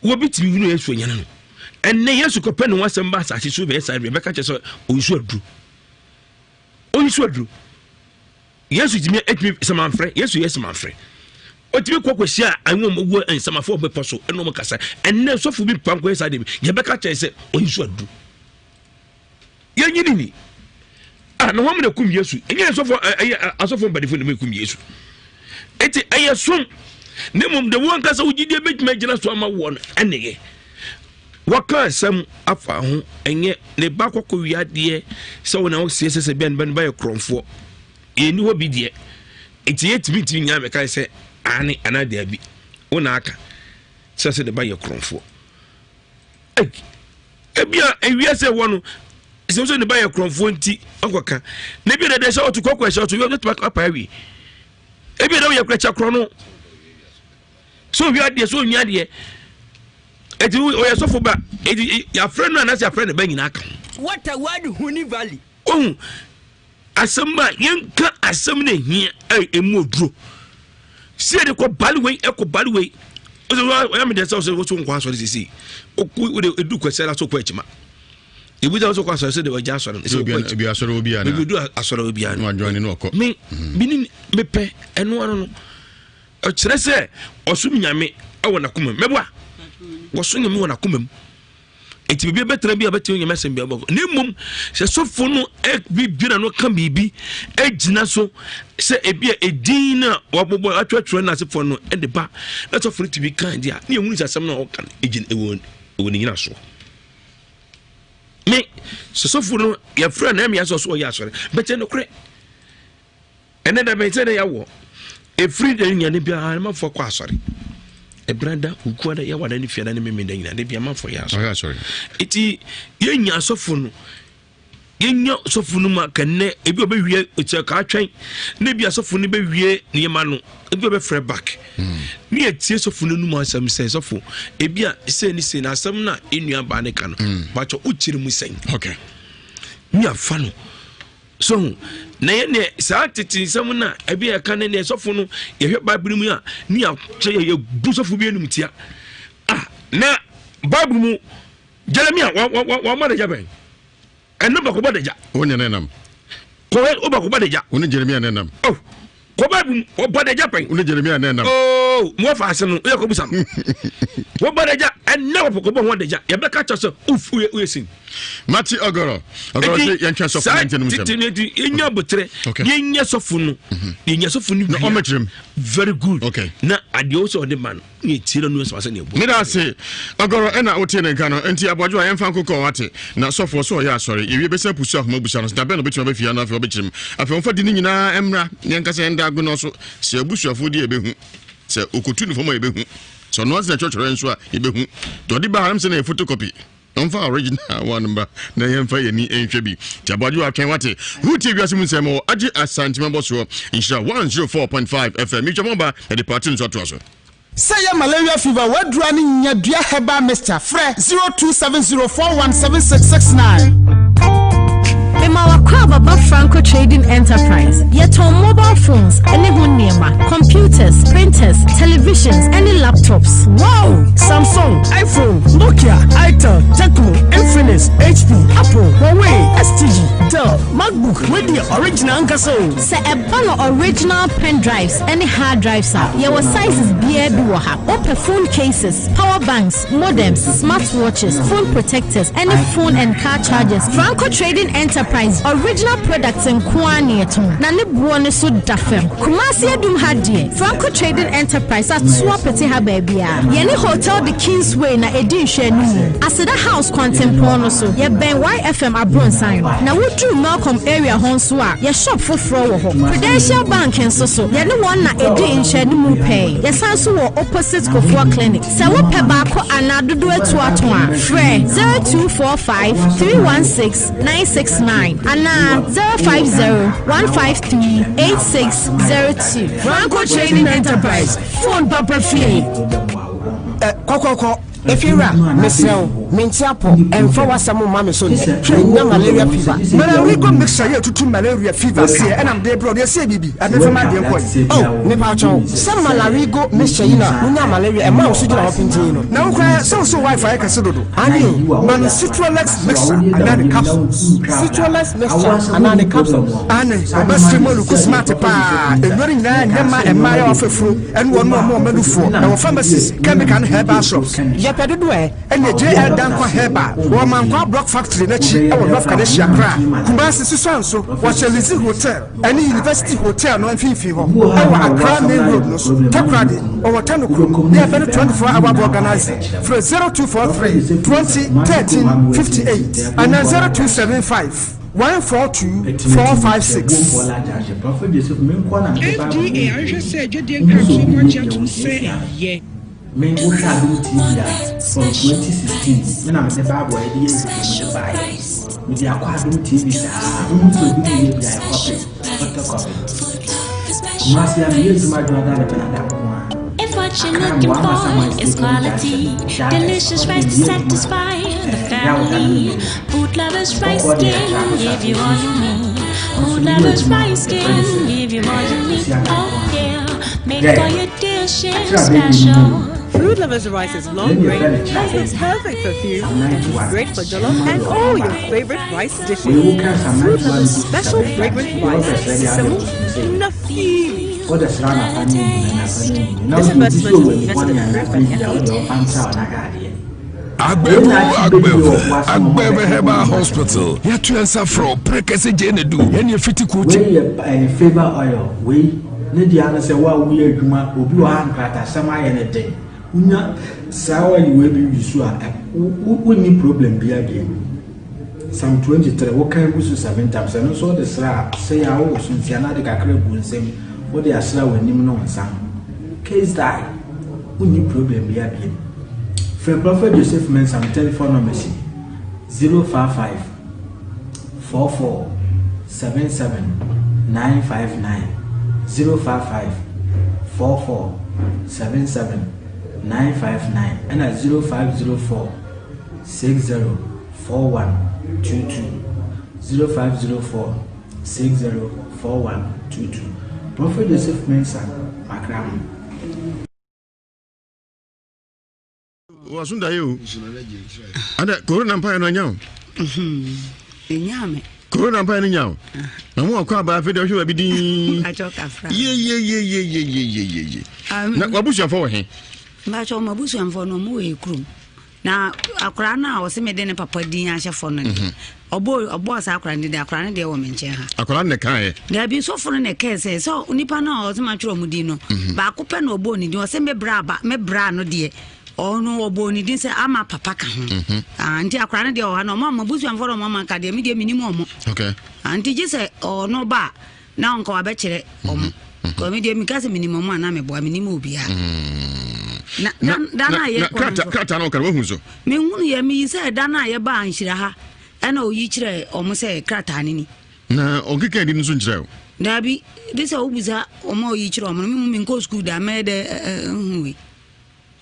What bit you know, yes, and nay, yes, you could pen once and bass as you should be aside Rebecca, so you should do. Oh, you should do. Yes, with me, some friend. Yes, my friend. What you cook with share, I won't work and some of 4 pesos and no cassa, and no so for me punk inside him. Yabaka said, oh, you should do. Yanini. Ah, no woman come yesu. And yes, so for a sofa body for the Mekum yesu. It's a assume. Name the one cassa who did make major swammer one and again. What class some afa home and yet the back of we had dear so now says a band by a crom for. You knew what be dear. It's yet meeting Yamaka say. Ani anade abi onaka sese de ba ye kronfo ebia Ewiase wono sese de ba ye kronfo nti okoka na bi de se otu kokwa se otu yo to apa awi ebia de ye kwacha krono so wi ade so nwi ade eti o ye sofo ba eti ya friend na ya friend ba nyina aka what a word huni valley asamba yenka asam na hia emu oduro see the ko balway e ko balway o am dey say so nkwa so dey see oku we do kwesela so kwa chima e bi da so kwa so dey oja so bi asoro obi ana bi do asoro obi ana no join no ko me bini me pe eno ano no o kire se osum nyame e wona kuma meboa wo so nyame wona kuma eti bi betra bi abati nyame sem bi abofo ne mum se sofo no e bi bina no kan bibi e gina so se ebi edin na wabobo atwatwere na sefo no e de ba let of to be kind dia ne ehunu sasem na o kan egin ewo ni nyina so me se sofo no ya fra na me ya so ya asore bete no kre ene da be se ya wo e free de nya ne bia ma fo kwa asore a brother who quada ya wada ni fiada ni meme da nyina de bia man for ya so. Oh yeah, sorry. Iti yenya asofo no. Yenya asofo no ma kanne ebi obewie etia ka atwen. Na bi asofo no bewie ne ma no. Ebi obe frɛ back. Ni etie asofo no mu asam sɛ asofo ebi a se ni se na asam na enua ba ne ka no. Ba cho uchiri mu sen. Okay. Ni afa no. So na ye ne sa titi nsam na ebi ya kan ne asofo no ye hwɛ Bible mu a ni a ye bu sofo bi enum tia. Na Bible mu Jeremia wa ma da jaben. Eno ba ko ba da ja. Wonya nenam. Ko o ba ko ba da ja. Woni Jeremia nenam. Oh. Ko Bible o ba da jaben. Woni Jeremia nenam. Oh, mo fa ase no e ko busam. Wo ba da ja eno ko ba ho da ja. Ye be ka cho uf we sin. Mati Ogoro say yentwa sofo nten musem. Titi enya botre. Yenya sofo no. Yenya sofo no. No ometrem. Very good. Okay. Na ade o so de man. Ye tire no so ase na ebu. Me da say Ogoro ena o tie ne nka no enti abojo a yemfa nkokọ wate na sofo so ya sorry. Ewie be se pusu ahoma busa no. Da be no betuma be fia na afi obekirem. Afi onfa di ni nyina emra. Nyenka se enda agu no so. Se abusuafo di ebehu. Se okotu ni fomo ebehu. So no se church nso a ebehu. To di ba haram se na photocopy. Onfa original one number na yemfa yeni enhwe bi tiabaju atwen wate hu Ewiase mu nsem o agi asantima boso Nhyira 104.5 FM mi chomba e the party nso to so. Say malaria fever wadura ni nyadua herbal mixture frɛ 0270417669. Baba Franco Trading Enterprise. Yet on mobile phones, any computers, printers, televisions, any laptops. Wow! Samsung, iPhone, Nokia, Itel, Tecno, Infinix, HP, Apple, Huawei, STG, Dell, MacBook, with the original Ankaso. Say a bundle original pen drives, any hard drives are. Your sizes BA open phone cases, power banks, modems, smartwatches, phone protectors, any phone and car chargers. Franco Trading Enterprise. Original products in Kwani eton. Na ne buone so dafem. Kumasi adum hadie. Franco Trading Enterprise at swapeti ha babia. Yeni Hotel the Kingsway na edi nhwanu. Aseda house contemporano so. Ye ben YFM abronsan. Na wodru Malcolm area honso a ye shop foforo wo ho. Prudential Bank enso so. Ye ne won na edi nhwanu mu pay. Ye sanso wo opposite Kofua Clinic. Se wo pe ba ko anadodo atu ato a. Frɛ 0245 316 969. Ana 050-153-8602. Franco Trading Enterprise. Phone Papa Fee. Koko. If you're a Missile, Mintiapo, and for what some mammy so no malaria fever. But we go mix here to malaria fever here, and I'm there, bro. They say, baby, I never mind the point. Oh, Nepacho, some malaria go miss China, no malaria, and mouse to up in Tino. Now, so Wi-Fi can do. I mean, man, Citrolex mixture, and then the capsules. Citrolex mixture, and then the capsules. And I must remove smart pa, and running there, and my offer fruit, and one more menu for our pharmacies, chemical herbal shops. Pedwe and the JL Danko Heba, Roman Block Factory, Nachi, our North Kadesia Kra, Kumasi Susanso, was a Lizzie Hotel, any university hotel, no Fifi, our Accra Main Road, Takradi, or Tanuku, they have been 24-hour organizing from 0243 20 13 58 and then 0275. 142-456. FDA, I just said you didn't come so much to say, yeah. Men who had been from 2016 when I'm the Bible ideas with the aquarium TV. I'm to be a copy. Must have used my brother. If what you're looking for is quality, delicious rice to satisfy the family. Food lovers rice can give you all you need. Food lovers rice can give you all you need. Oh yeah, make all your dishes special. Food Lovers Rice is long grain and is perfect for food and is great for jollof and all your favorite rice dishes. Food Lovers special fragrant rice. So, Nafi. This investment is invested in Agbebe Herbal Hospital. Ya tuansa fro prekese jene du. Yen fiti kuti. Favor oil. We need the answer wa we adwuma obi wa hankrata sama ye ne den. Unya sawa you will be usu a any problem be again. Some 23 what can we 7 times and so the sra say I was since another kakre bu nsem what they asra when him no nsam case die uni problem bi abi from Prophet Joseph Mensam telephone number 055 44 77 959 055 44 77 959 and at 0504 60 41 22 0504 60 41 22 Prophet Joseph Mensam Makram wasunda yo ada corona mpa no nyao enyame corona mpa no nyao na mo akwa ba fe de hwe ba bidin achoka fra ye na wabusu afọ he ma cho mabusu afọ no mo e krum na akra na o se me de ne papa din ahye fo no obo sa akra ndi akra ne de wo menche ha akra ne kan e da bi so fo ne ke se so unipa na o se ma twro mu din no ba ko pe na obo ni din o se me bra no de ono obo ni din se ama papa ka ho anti akra ne de o ha no mama busu amfo no mama ka de me de minimum mo okay anti je se ono ba na onko wa be kire omo ko me de mi ka se minimum ana me bo minimum obi a na ye kata no kan wahu so me hunu ye mi se dana ye ba Nhyira ha ana oyi kire omo se krata ni na ogika di nso nkire o da bi disa obuza omo oyi kire omo mi nko school da me de huwi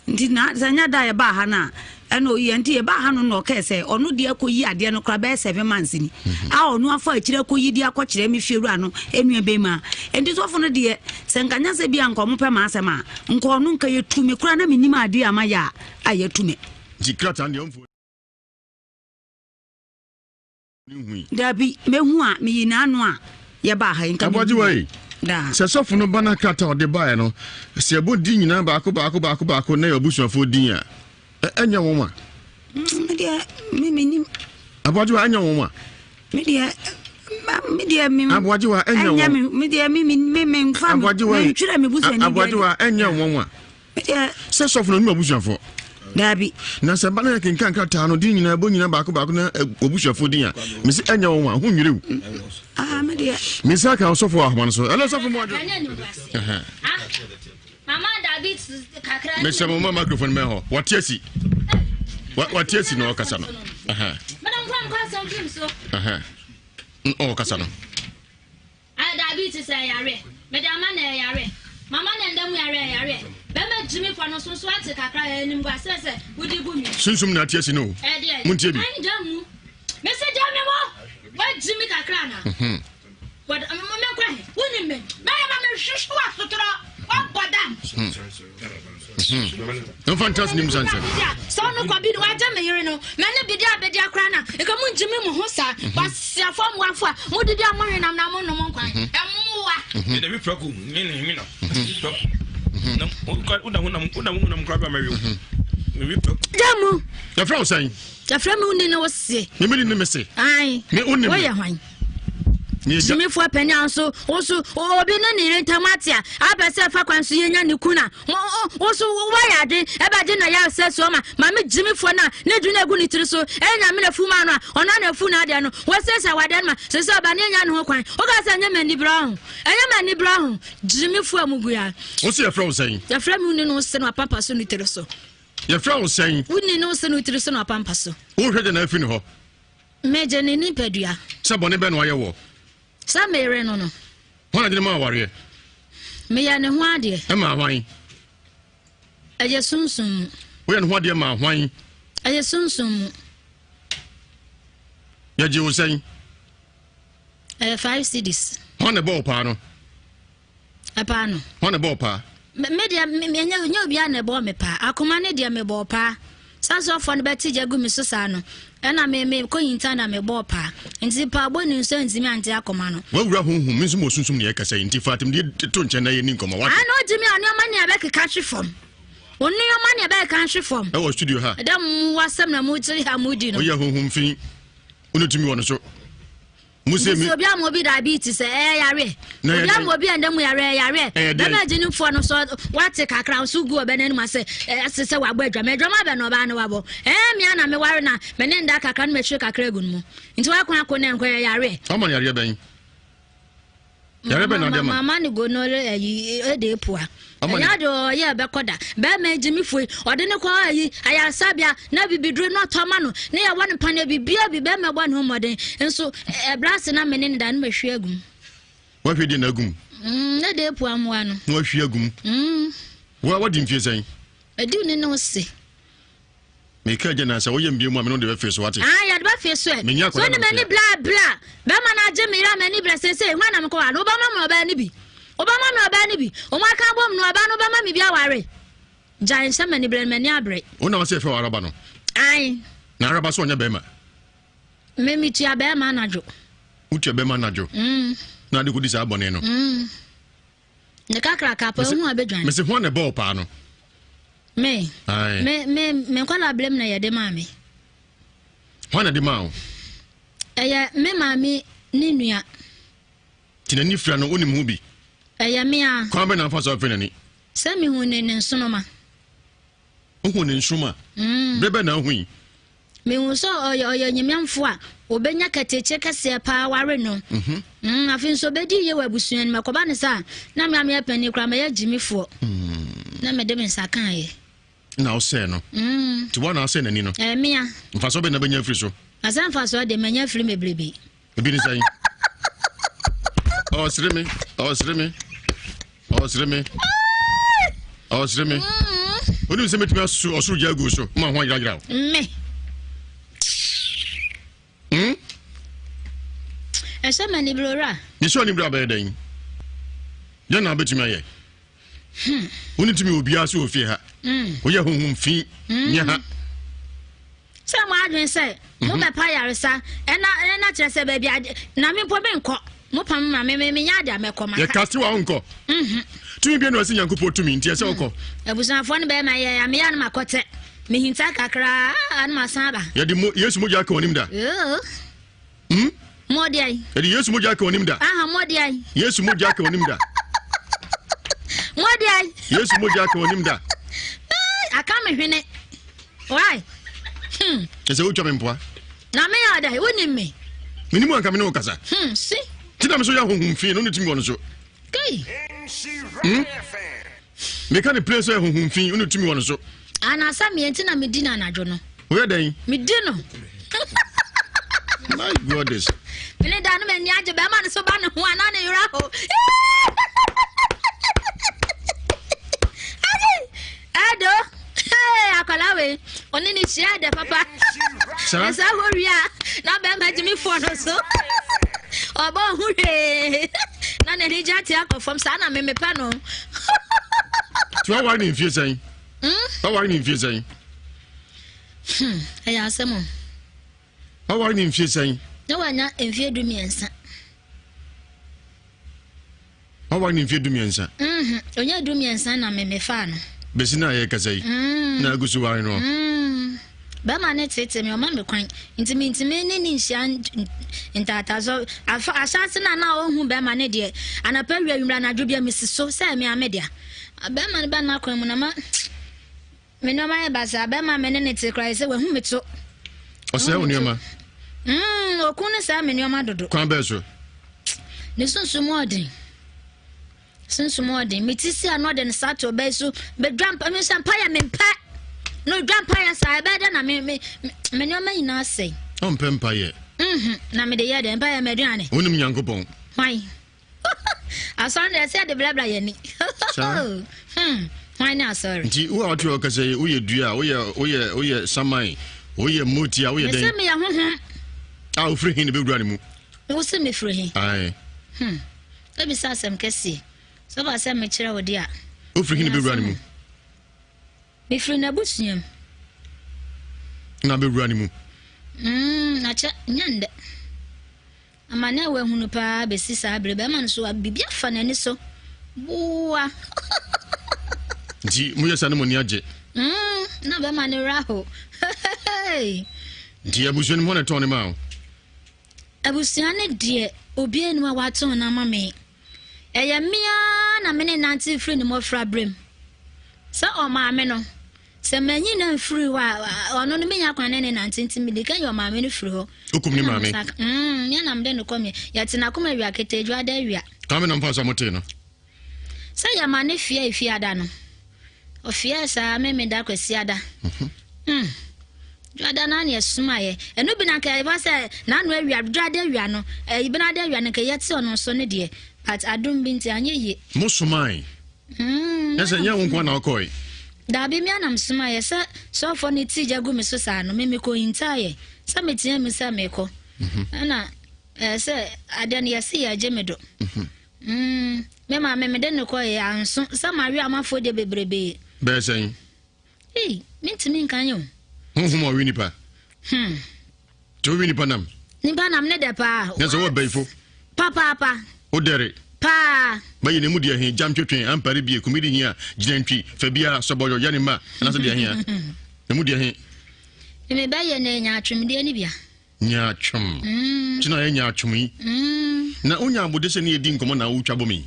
nti na sanya da ye ba ha na ana oyi nti ye ba ha no ka se ono de akoyi ade no kra be 7 months ni a ono afa akire akoyi de akokire mi fieru ano enua be ma nti so fo no de se nkanya se bia nko mo pe ma asema nko ono nka ye tumi kra na minima ade amaya ayetume jikrata ande omfo dabi mehu a me yina anu a ye ba ha nka aboji wai da se sofo no bana krata ode bae no se ebo di nyina baako na yobusuafo din a enya wonwa me dia me nim aboji wa enya wonwa me dia me aboji wa enya wonwa me dia me mfam me twira me busu ani aboji wa enya wonwa me dia se sofo no yobusuafo dabi na se bana ke nkan krata no din nyina bo nyina baako na obusuafo din a me se enya wonwa hu nwire me dia me sa ka sofo ahman so ele sofo mo mama dabi kakra me se mo microphone me ho watiasi watiasi no kasa no madam kwam kwasam film so o kasa no dabi ti say yare madam na yare mama na ndam yare be ma jimi fa no so ati kakra enim gwa se wudi bu mi sunsum na atiasi no muntie bi ai jamu me se jamu mo wa jimi kakra na but me kwa woni me na ya ma me hwehwe asotro wa bodam no fantastic nim sanse so no kwa bi wa jame yire no me ne bi dia be dia kra na e ka mu njimi mu ho sa wa sia fo mu afo mu di dia mo hwenam na mo no mo nkwan emuwa me de bi proku mi no no una kra ba mario me bi proku jamu ya fra osan ya fra me uni na wo se me ni me se ai me uni wo ya hwan Jimmy for penny also obi na ni rentamati a abese fa kwanso yenya ne kuna also why ade eba de na ya seso ma me Jimmy for na ne du na egu ni tiri so enya me na fu ma no ona na fu na ade no wo sesa wade ma sesa ba ne nya ne ho kwan o ga sa nya mani brown enya mani brown Jimmy for amugu ya o se ya fra osan ya fra me no se no papa so ni tiri so ya fra osan uni no se no tiri so no papa so o hwede na afi ne ho me je ne ni padua se bone be no aye wo sa mere no no wana de ma ware me ya ne ho ade e ma hwan aye sunsun wo ya ne ho ade ma hwan aye sunsun ya je wo san 5 cities wana ball pa no apa no wana ball pa me dia me nya obi na ball me pa akoma ne dia me ball pa sanso fo ne beti jagu mi so sa no ena me ko yinta na me ball pa nti pa bo ni so ntimi ante akoma no wa wura honhum mi nso mo sunsun ne yakasa nti fatim de to nche na ye ni nkoma wa ano jimi ani oma ne abeka catch from oni oma ne abeka catch from e wo studio ha da mu wasam na mu tiri ha mu di no o ya honhum fi onotumi wono so musemi so bia mo bi diabetes yare bia mo bi andam yare da na jini fo no so wate kakra so gu obenani ma se se wa gba adwama be no ba na wabo mi ana me ware na me ne nda kakra no me hwe kakra gu no nti wa kwa ko ne nko yare o man yare ben mama ni go no e de pua ya do ye be koda be ma jimi foi ode ne ko ayi aya sabia na bibidru no toma no ne ya won pane bibia bi be ma gba no moden enso blast na mene da no mahwe agum wa hwe di na agum na de pua moa no wa hwe agum wa di mfie sen edi ne no se me ka je na sa wo ye mbie mu ameno de be face wate ya de be face so ni mani bla bla be ma na je me ra mani bla se hwa na me ko wa no ba ma ba ni bi Obama no ba ni bi o ma ka bom no ba no ba ma mi bi aware jan sha mani bla mani abre o na wa se fe araba no ai na araba so nya be ma me mi tia be ma na jo utia be ma na jo na de ko di sa abone no ne ka kra ka pa hu abedwan me se ho na ball pa no me ko la blame na ye de ma me ho na de ma o me ma mi ni nua tinani fra no onim hu bi mia kwa be na fa so fe nani se mi hu ne nsonoma hu ne nsoma brebe na hu yi me hu so oyo nyimiamfo a obenya kateche kase pa ware no afin so bedi ye wabusuan me ko ba ne sa na me am ye pani kra me ye jimifo na me de me sa kan ye na o se no ti wona se nani no mia mfa so be na benya firi so asan fa so de menya firi mebrebe ebi ni sai Osreme Onu se metumi asu osuru jago so ma ho yagira me esa mani blora ni so ni bra ba den ya na betumi aye Onu tumi obi asu ofie ha o ye honhum fi nya ha Sama adwen say mo be pa yaresa na kire se ba bia na me po be nko mo pam ma me nya da me koma ye kasti wa nko tumi bi no asi nyankopo tumi ntia se oko ebusanfo ne be ma ye me ya na makote me hinta kakra an ma saba ye di Yesu moja ka onim da modi ai ye di Yesu moja ka onim da modi ai Yesu moja ka onim da modi ai Yesu moja ka onim da aka me hwene why ese wo twame mpoa na me ya da woni me minimu anka me no kasa si tina me so ya honhum fi no timi wono so kai me kan place so ya honhum fi no timi wono so ana sa me enti na me di na anajo no wo den me di no my goodness me da no me ni age be ma no so ba no ho ana ne yura ho ado akalawe oni ni chia de papa esa horia na be ma jimi fo no so obo hure na ne ri jati akofom sa na me pa no twa wa ni fie sen wa ni fie sen aya asemo wa ni fie sen na wanya enfie du miensa wa ni fie du miensa onya du miensa na me fa no besina ye kasai na gusu wa no ba ma ne tete me o ma me kwan intimi ni nsia ntata so asase na ohun ba ma ne de anapa wi awumra na dwobia mesiso se me amedia ba ma ne ba na kwan mu na ma me no ma e ba sa ba ma me ne te krai se we hu meto o se onioma okun ne sa me nioma dodo kwan ba so ne sunsumo me ti si anode ne sato ba so be drampa me sampaya me mpa no drampa ya sa be de na me nioma ina sei on pempa ye na me de ye de mpa ya me duane onum nyankopon why asande se de bla bla ye ni why na sorry nti wo atu o kase wo ye dua wo ye samai wo ye motia wo ye den se me ya o free hin be wura ne mu wo se me free hin ai e bi sa sem kase so ba se me kire wo dia o free hin be wura ne mu me free na busuam na be wura ne mu na cha nyande amane we hunu pa be sisa abre be man so bibia fa na ni so buwa nti mu yesa ne mo ni age na be man raho nti abusuan mo na ton ne ma abusuan ne de obi enu a waton na mame eye mia na me ne nanti free ni mo fra brem sa o ma me no Se menyi na free wa ono no menya kwane ne nantinti mi de kan yo maame no free ho. Okum ni maame. Ya na mde no come ya tina kuma wi aketaju ada wi. Ka me na mfa so mote no. Se ya ma ne fie ada no. O fie sa me da kwasi ada. Ada na ne sumaye. Eno bi na ka ba se na no awia ada wi no. Ibi na ada wi no ka yeti ono so ne de. But adum binti anye ye. Musumai. Ese nya won na okoi. Da bi mi anam sumaye se so for ne ti jagu mi so sa no me ko intaye. Se me tie mi se me ko. Na se ada ne yesi ya jemedo. Me ma me de ne ko ye anso. Se ma wi amafo de bebrebe. Be sen. Mintimi nkan yo. Mo winipa. To winipa nam. Nipa nam ne de pa. Na so wo beifo. Papa. O dere. Pa. Bayi ne mu de hin jam twetwen ampare bie komedi hia ginantwi fa bia soboyo yane ma na so de hia. Ne mu de hin. Me baye ne nya atwem de ni bia. Nya atwem. Tina ye nya atwem yi. Na onya abode se ne edi nkomo na wo twabomi.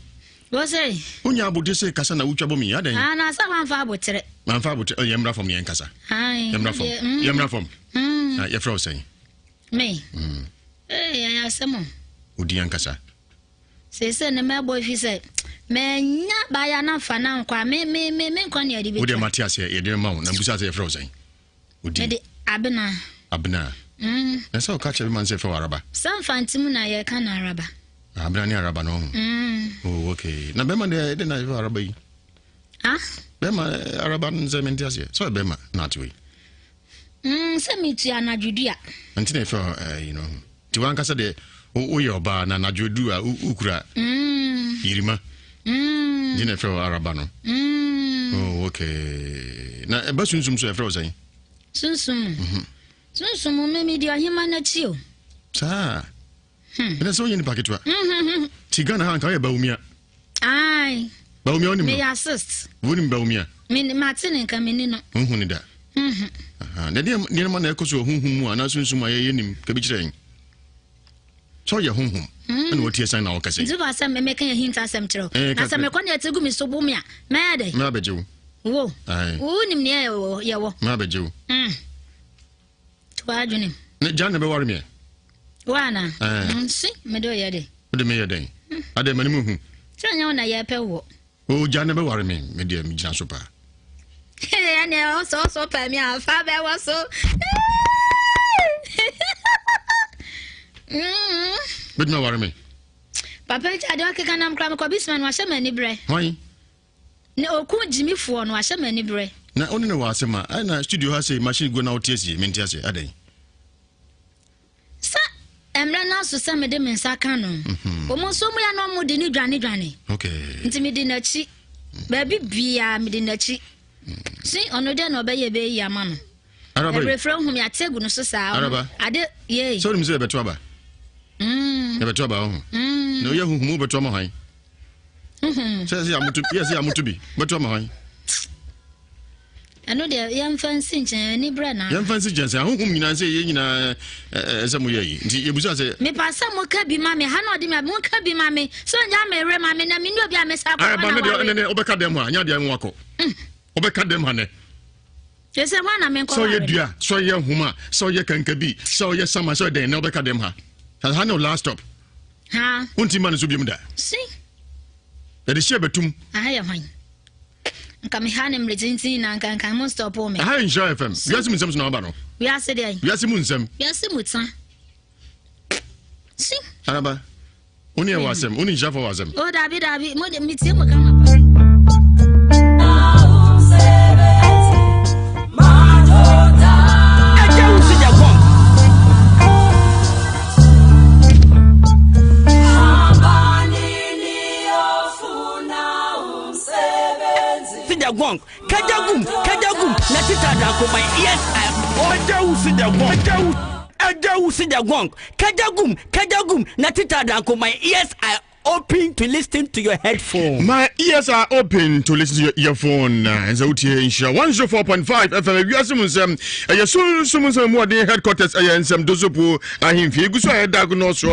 Wo say? Onya abode se kasa na wo twabomi adan. Na sa man fa abotere. Man fa abotere yemra fom yen kasa. Yemra fom. Yemra fom. Ye fra say. Me. Ya samo. Odi yan kasa. Se ne me boy fi say. Me nya ba ya na fa na nkwa me nkwa ne adi be. Odi Matias ye de ma na busa say ye fra say. Odi. Edi abena. Abena. Na so ka che man say fa araba. San fantimu na ye ka na araba. Abena ni araba no. Oh okay. Na be ma de na fa araba yi. Bema araba Nsem Matias ye. So bema na atwe. Se mi tu anadwudua. Anti na fa you know. Ti wan kasa de o ye oba na anadwodu a ukura. Yirima. Dina fa araba no. Oh okay. Na e ba sunsum so e fra osan. Sunsum. Sunsum me mi di ahima na chi o. Sa. Ina so yin paketwa. Ti gana han ka ye ba umia. Ai. Ba umia oni mo. Me assist. Woni ba umia. Me Martin nka me ni no. Hunhuni da. Na dia ma na ekoso hunhun mu ana sunsum aye yenim ka bi kire yin. So ye hunhun. Na wotie san na wokase. Nzuba sam me kan ye hint asem tro. Na sam me kon ye tegu mi so bu mi a. Me de. Me abejewu. Wo. Wo nim ne ye wo. Me abejewu. Twa adwunim. Ne jan na be ware me. Wana. Si me do ye de. De me ye den. Ade mani mu hu. Tanya na ye pe wo. O jan na be ware me de mi gina so pa. Ya ne o so pa mi a fa be wo so. Bit me ware me. Papa cha de okeka nam kra me ko bisman wa hye mani bre. Why? Ne oku jimifo no wa hye mani bre. Na oni ne wa asema na studio ha say machine go na otiesi mentiase adan. Sa emra na so se me de mensa kan no. Omo so mu ya no mu de ni dwane. Okay. Nti me de na chi. Ba bi bia me de na chi. Si ono de no be ye be ya ma no. Araba. Every from hum ya tegu no so sa. Araba. Ade ye. So nim say beto aba. Ya beto aba ho. No ye huhumu beto ma han. Say ya mutu, yes ya mutu bi. Beto ma han. Ano de yam fancy nchen ni bra na. Yam fancy jense huhum nyina say ye nyina esam ye yi. Nti ye busa say me pasa mo ka bi ma me ha no de me mo ka bi ma me. So nya me re ma me na me no bi a me sa ko. Araba me de obeka dem ha, nya de anwa ko. Obeka dem ha ne. Yese wa na me ko. So ye dua, so ye huma, so ye kankabi, so ye sama, so de na obeka dem ha. Ha no last stop. Ha. Unti man so biom da. Si. E de she betum. Aya hwan. Nka me ha ne mretintin na nka mo stop o me. Ha Nhyira FM. Wiase mu nsem so na ba no. Wiase de. Wiase mu nsem. Wiase mu tan. Si. Araba. Oni e wasem, oni Nhyira for wasem. O David, mo de mitie mo kan pa. Gwong kajagum na tita da ko my yes ojawu si da gwong ajawu si da gwong kajagum na tita da ko my yes I open to listen to your headphone. My ears are open to listen to your earphone. And so here Nhyira 104.5 FM. Ewiase mu nsem. Eye so mu nsem mo de headquarters eye nsem dozopo ahemfie guso eye diagnose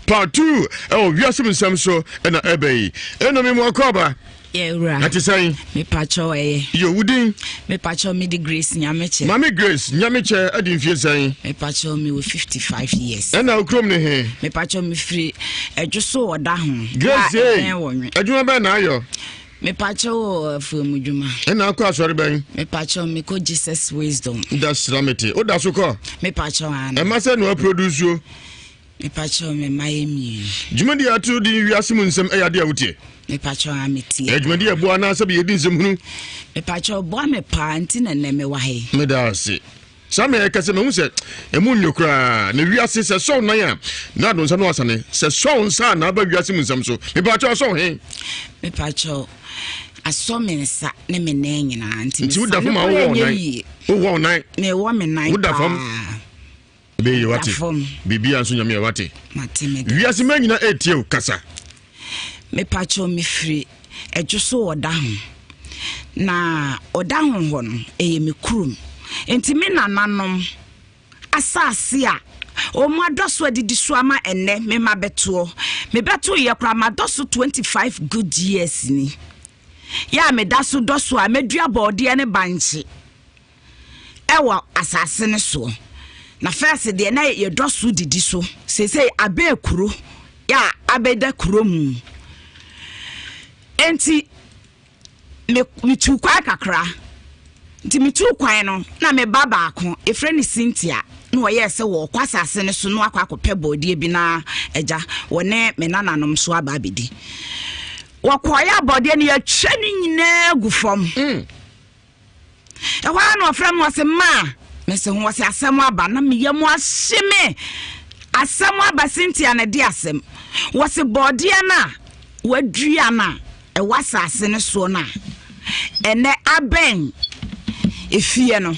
part 2. Ewiase mu nsem so na ebei. Eno me mo akoba. Ewura. Ati say Me pacho Yo wudin. Me pacho me the Grace Nyameche. Mami Grace Nyameche adi mfie say. Me pacho me with 55 years. Na ukrom ne he. Me pacho me free ejuso oda ho. Grace eh. Adwuma ba na ayo. Me pacho fumu dwuma. Na akọ asori ban. Me pacho me ko Jesus Wisdom. That's ramete. O da so ko. Me pacho ana. E ma say no produce yo. Me pacho me mayemi. Jumadi atu di wiase mu nsem e yade awutie. Me pacho ameti. E jumadi ebo ana se be yedi nsem hunu. Me pacho bo me pa anti na me wa he. Me da se. Sama e kase me hu se e mu nyokra na wiase se so nan ya. Na do nsa no asane. Se so nsa na ba wiase mu nsem so. Me pacho so he. Me pacho aso me nsa ne me na nyina anti. Nti wo da fam a wo nan. Wo nan. Me wo me nan. Wo da fam. Be you wati. Bibi anso nyame e wati. Wiase manyina etie kasa. Me pacho me free ejuso oda ho. Na oda ho ho no eye me kurum. Enti me nananom asase a o mu adoso adidi so ama enne me mabeto. Me beto ye kra madoso 25 good years ni. Ya me daso doso a medua bode ne banche. Ewa asase ne so. Na first de na ye doso didi so. Sese abe kuro. Ya abeda kuro mu. Enti me tu kwa kakra. Enti me tu kwan no na me baba ako e friend Cynthia no wo ye se wo kwasa ase ne so no akwa akopɛ body bi na eja wone me nananom so ababedi. Wo koya body ne ya twa ni nyina gufom. E wa no frem wo se ma me se ho wo se asɛm aba na me yam ahyeme. Asɛm aba Cynthia na di asɛm. Wo se body na wadua na e wasase ne so na ene aben efie no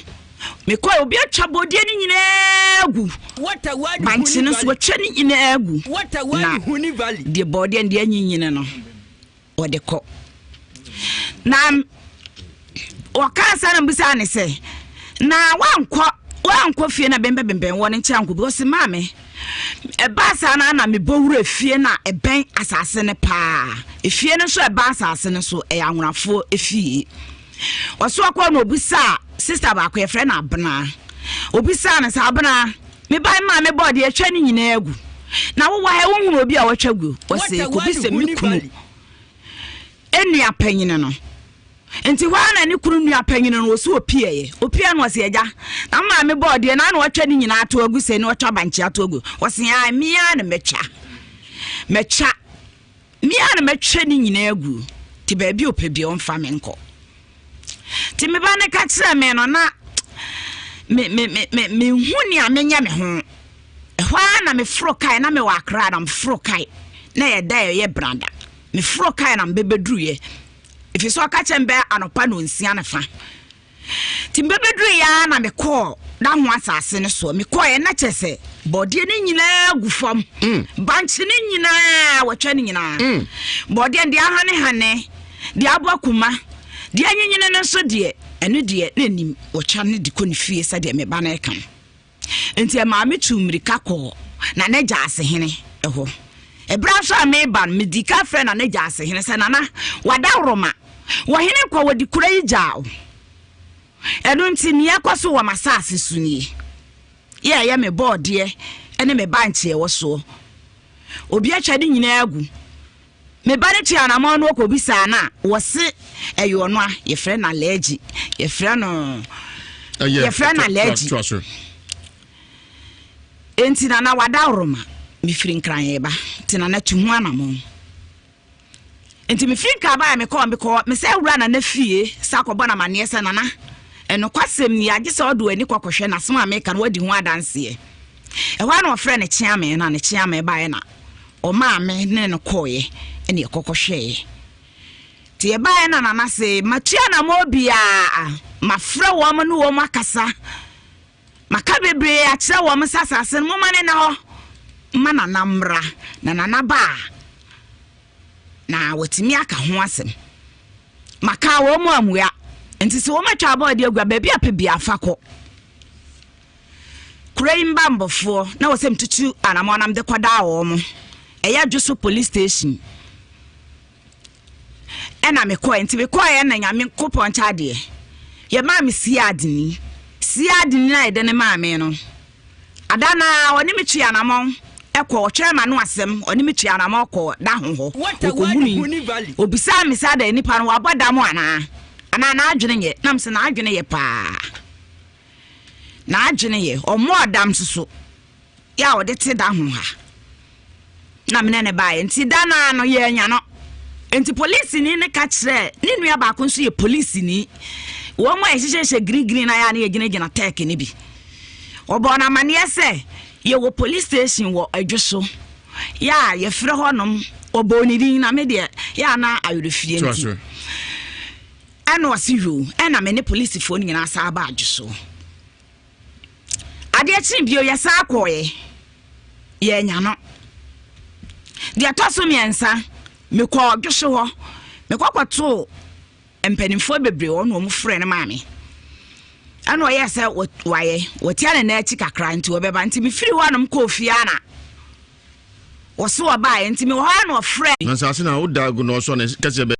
me ko obi atwa body ni nyina agu wata wadi banchi no so atwa ni nyina agu wata wadi huni valley de body ndi anyinyine no wode ko na wakasa na mbisa ne se na wankɔ fie na bembe won nchi anko bi o se maame eba sa na me bowura fie na eben asase ne pa efie no so eba asase ne so e anwurafo efie oso akwa no obisa sister ba akwa efre na abna obisa na sa abna me bai ma me body atwa ni nyina agu na wo wa he wo hu obi a watwa gu o se obisa mi kunu enu apanyine no enti wana ni kunu nu apanyine no so opie no se eja na ma me body na na watwa ni nyina ato agu se ni watwa banchi ato agu wo se ya mia na mecha mia na metwa ni nyina agu ti ba bi opebi on fa me nko ti me ba ne ka kire me no na me huni amenya me ho ehwa na me fro kai na me wa akra na me fro kai na ye da ye branda me fro kai na mbebedru ye ifi so ka chembe anopa no nsia na fa ti mbebedru ya na me call da ho asase ne so me call ye na chese body ni nyina gufom banchi ni nyina watwa ni nyina body ndi hane di abakuma di anyinyine no so de eno de nanim watwa ne di koni fie sa de me ba na eka enti ma me tumrika ko na ne gya asehene eho ebra so ameba medika friend na ne gya asehene se nana wada roma wo hene kwa wadi kura yi gya eno nti ne yakoso wo masase suni ya me body ene me banche wo so obi atwa de nyina agu me ba ne tia na mo no ko bisa na wo se eyo no a ye frɛ na leji ye frɛ no ye frɛ na leji enti na wada roma mi firi nkran ye ba tina na tu hu ana mo enti mi firi ka ba me ko me se wura na fie sa ko bona mane se nana eno kwasem ni age se odo ani kwakɔhwɛ na sema me ka no wadi hu adanse e wa na ofrɛ ne chiame na ne chiame ba ye na o ma me ne no koye ene kokɔhwɛ ti e ba ye na nana se matua na mo bia mafrɛ wo mo no wo makasa maka bebre a kyerɛ wo mo sasase mo mane na ho mana namra na nana ba na wotimi aka ho asem maka wo mo amua enti se wo matwa body agua ba bia pe bia afakɔ kurain bambofo na wo sem tutu anamonam de kwada wo mo eya dwoso police station ena me kɔ nti me kɔ na nyame kopɔn chade ye ma me siadini na ede ne ma me no adana oni me tua na mo ekɔ twema no asɛm oni me tua na mo kɔ da ho obisa me sa da nipa no waboda mo ana na adwene ye nam se na adwene ye pa na adwene ye omo adam soso ya wode te da ho ha na me ne bae nti da na no ye nya no enti police ni ne ka kire ni nua ba ko nso ye police ni wo mo ehihye green na ya na ye gina tech ni bi obo na mane ese ye wo police station wo adwoso ya ye frɛ honom obo ni din na me de ya na ayurefie nti ano asihu na me ne police fo nyina sa ba adwoso ade achi bio ya sa akoye ye nya no de atoso miensa me kɔ adwoso ho me kwakwato empanimfo bebre wo no mu frɛ ne maame ano ye sɛ waye wotia na achi kakra nti obeba nti me firi ho anom kɔ fie ana wo so ba nti me ho ano frɛ na sase na wo da go no so na kase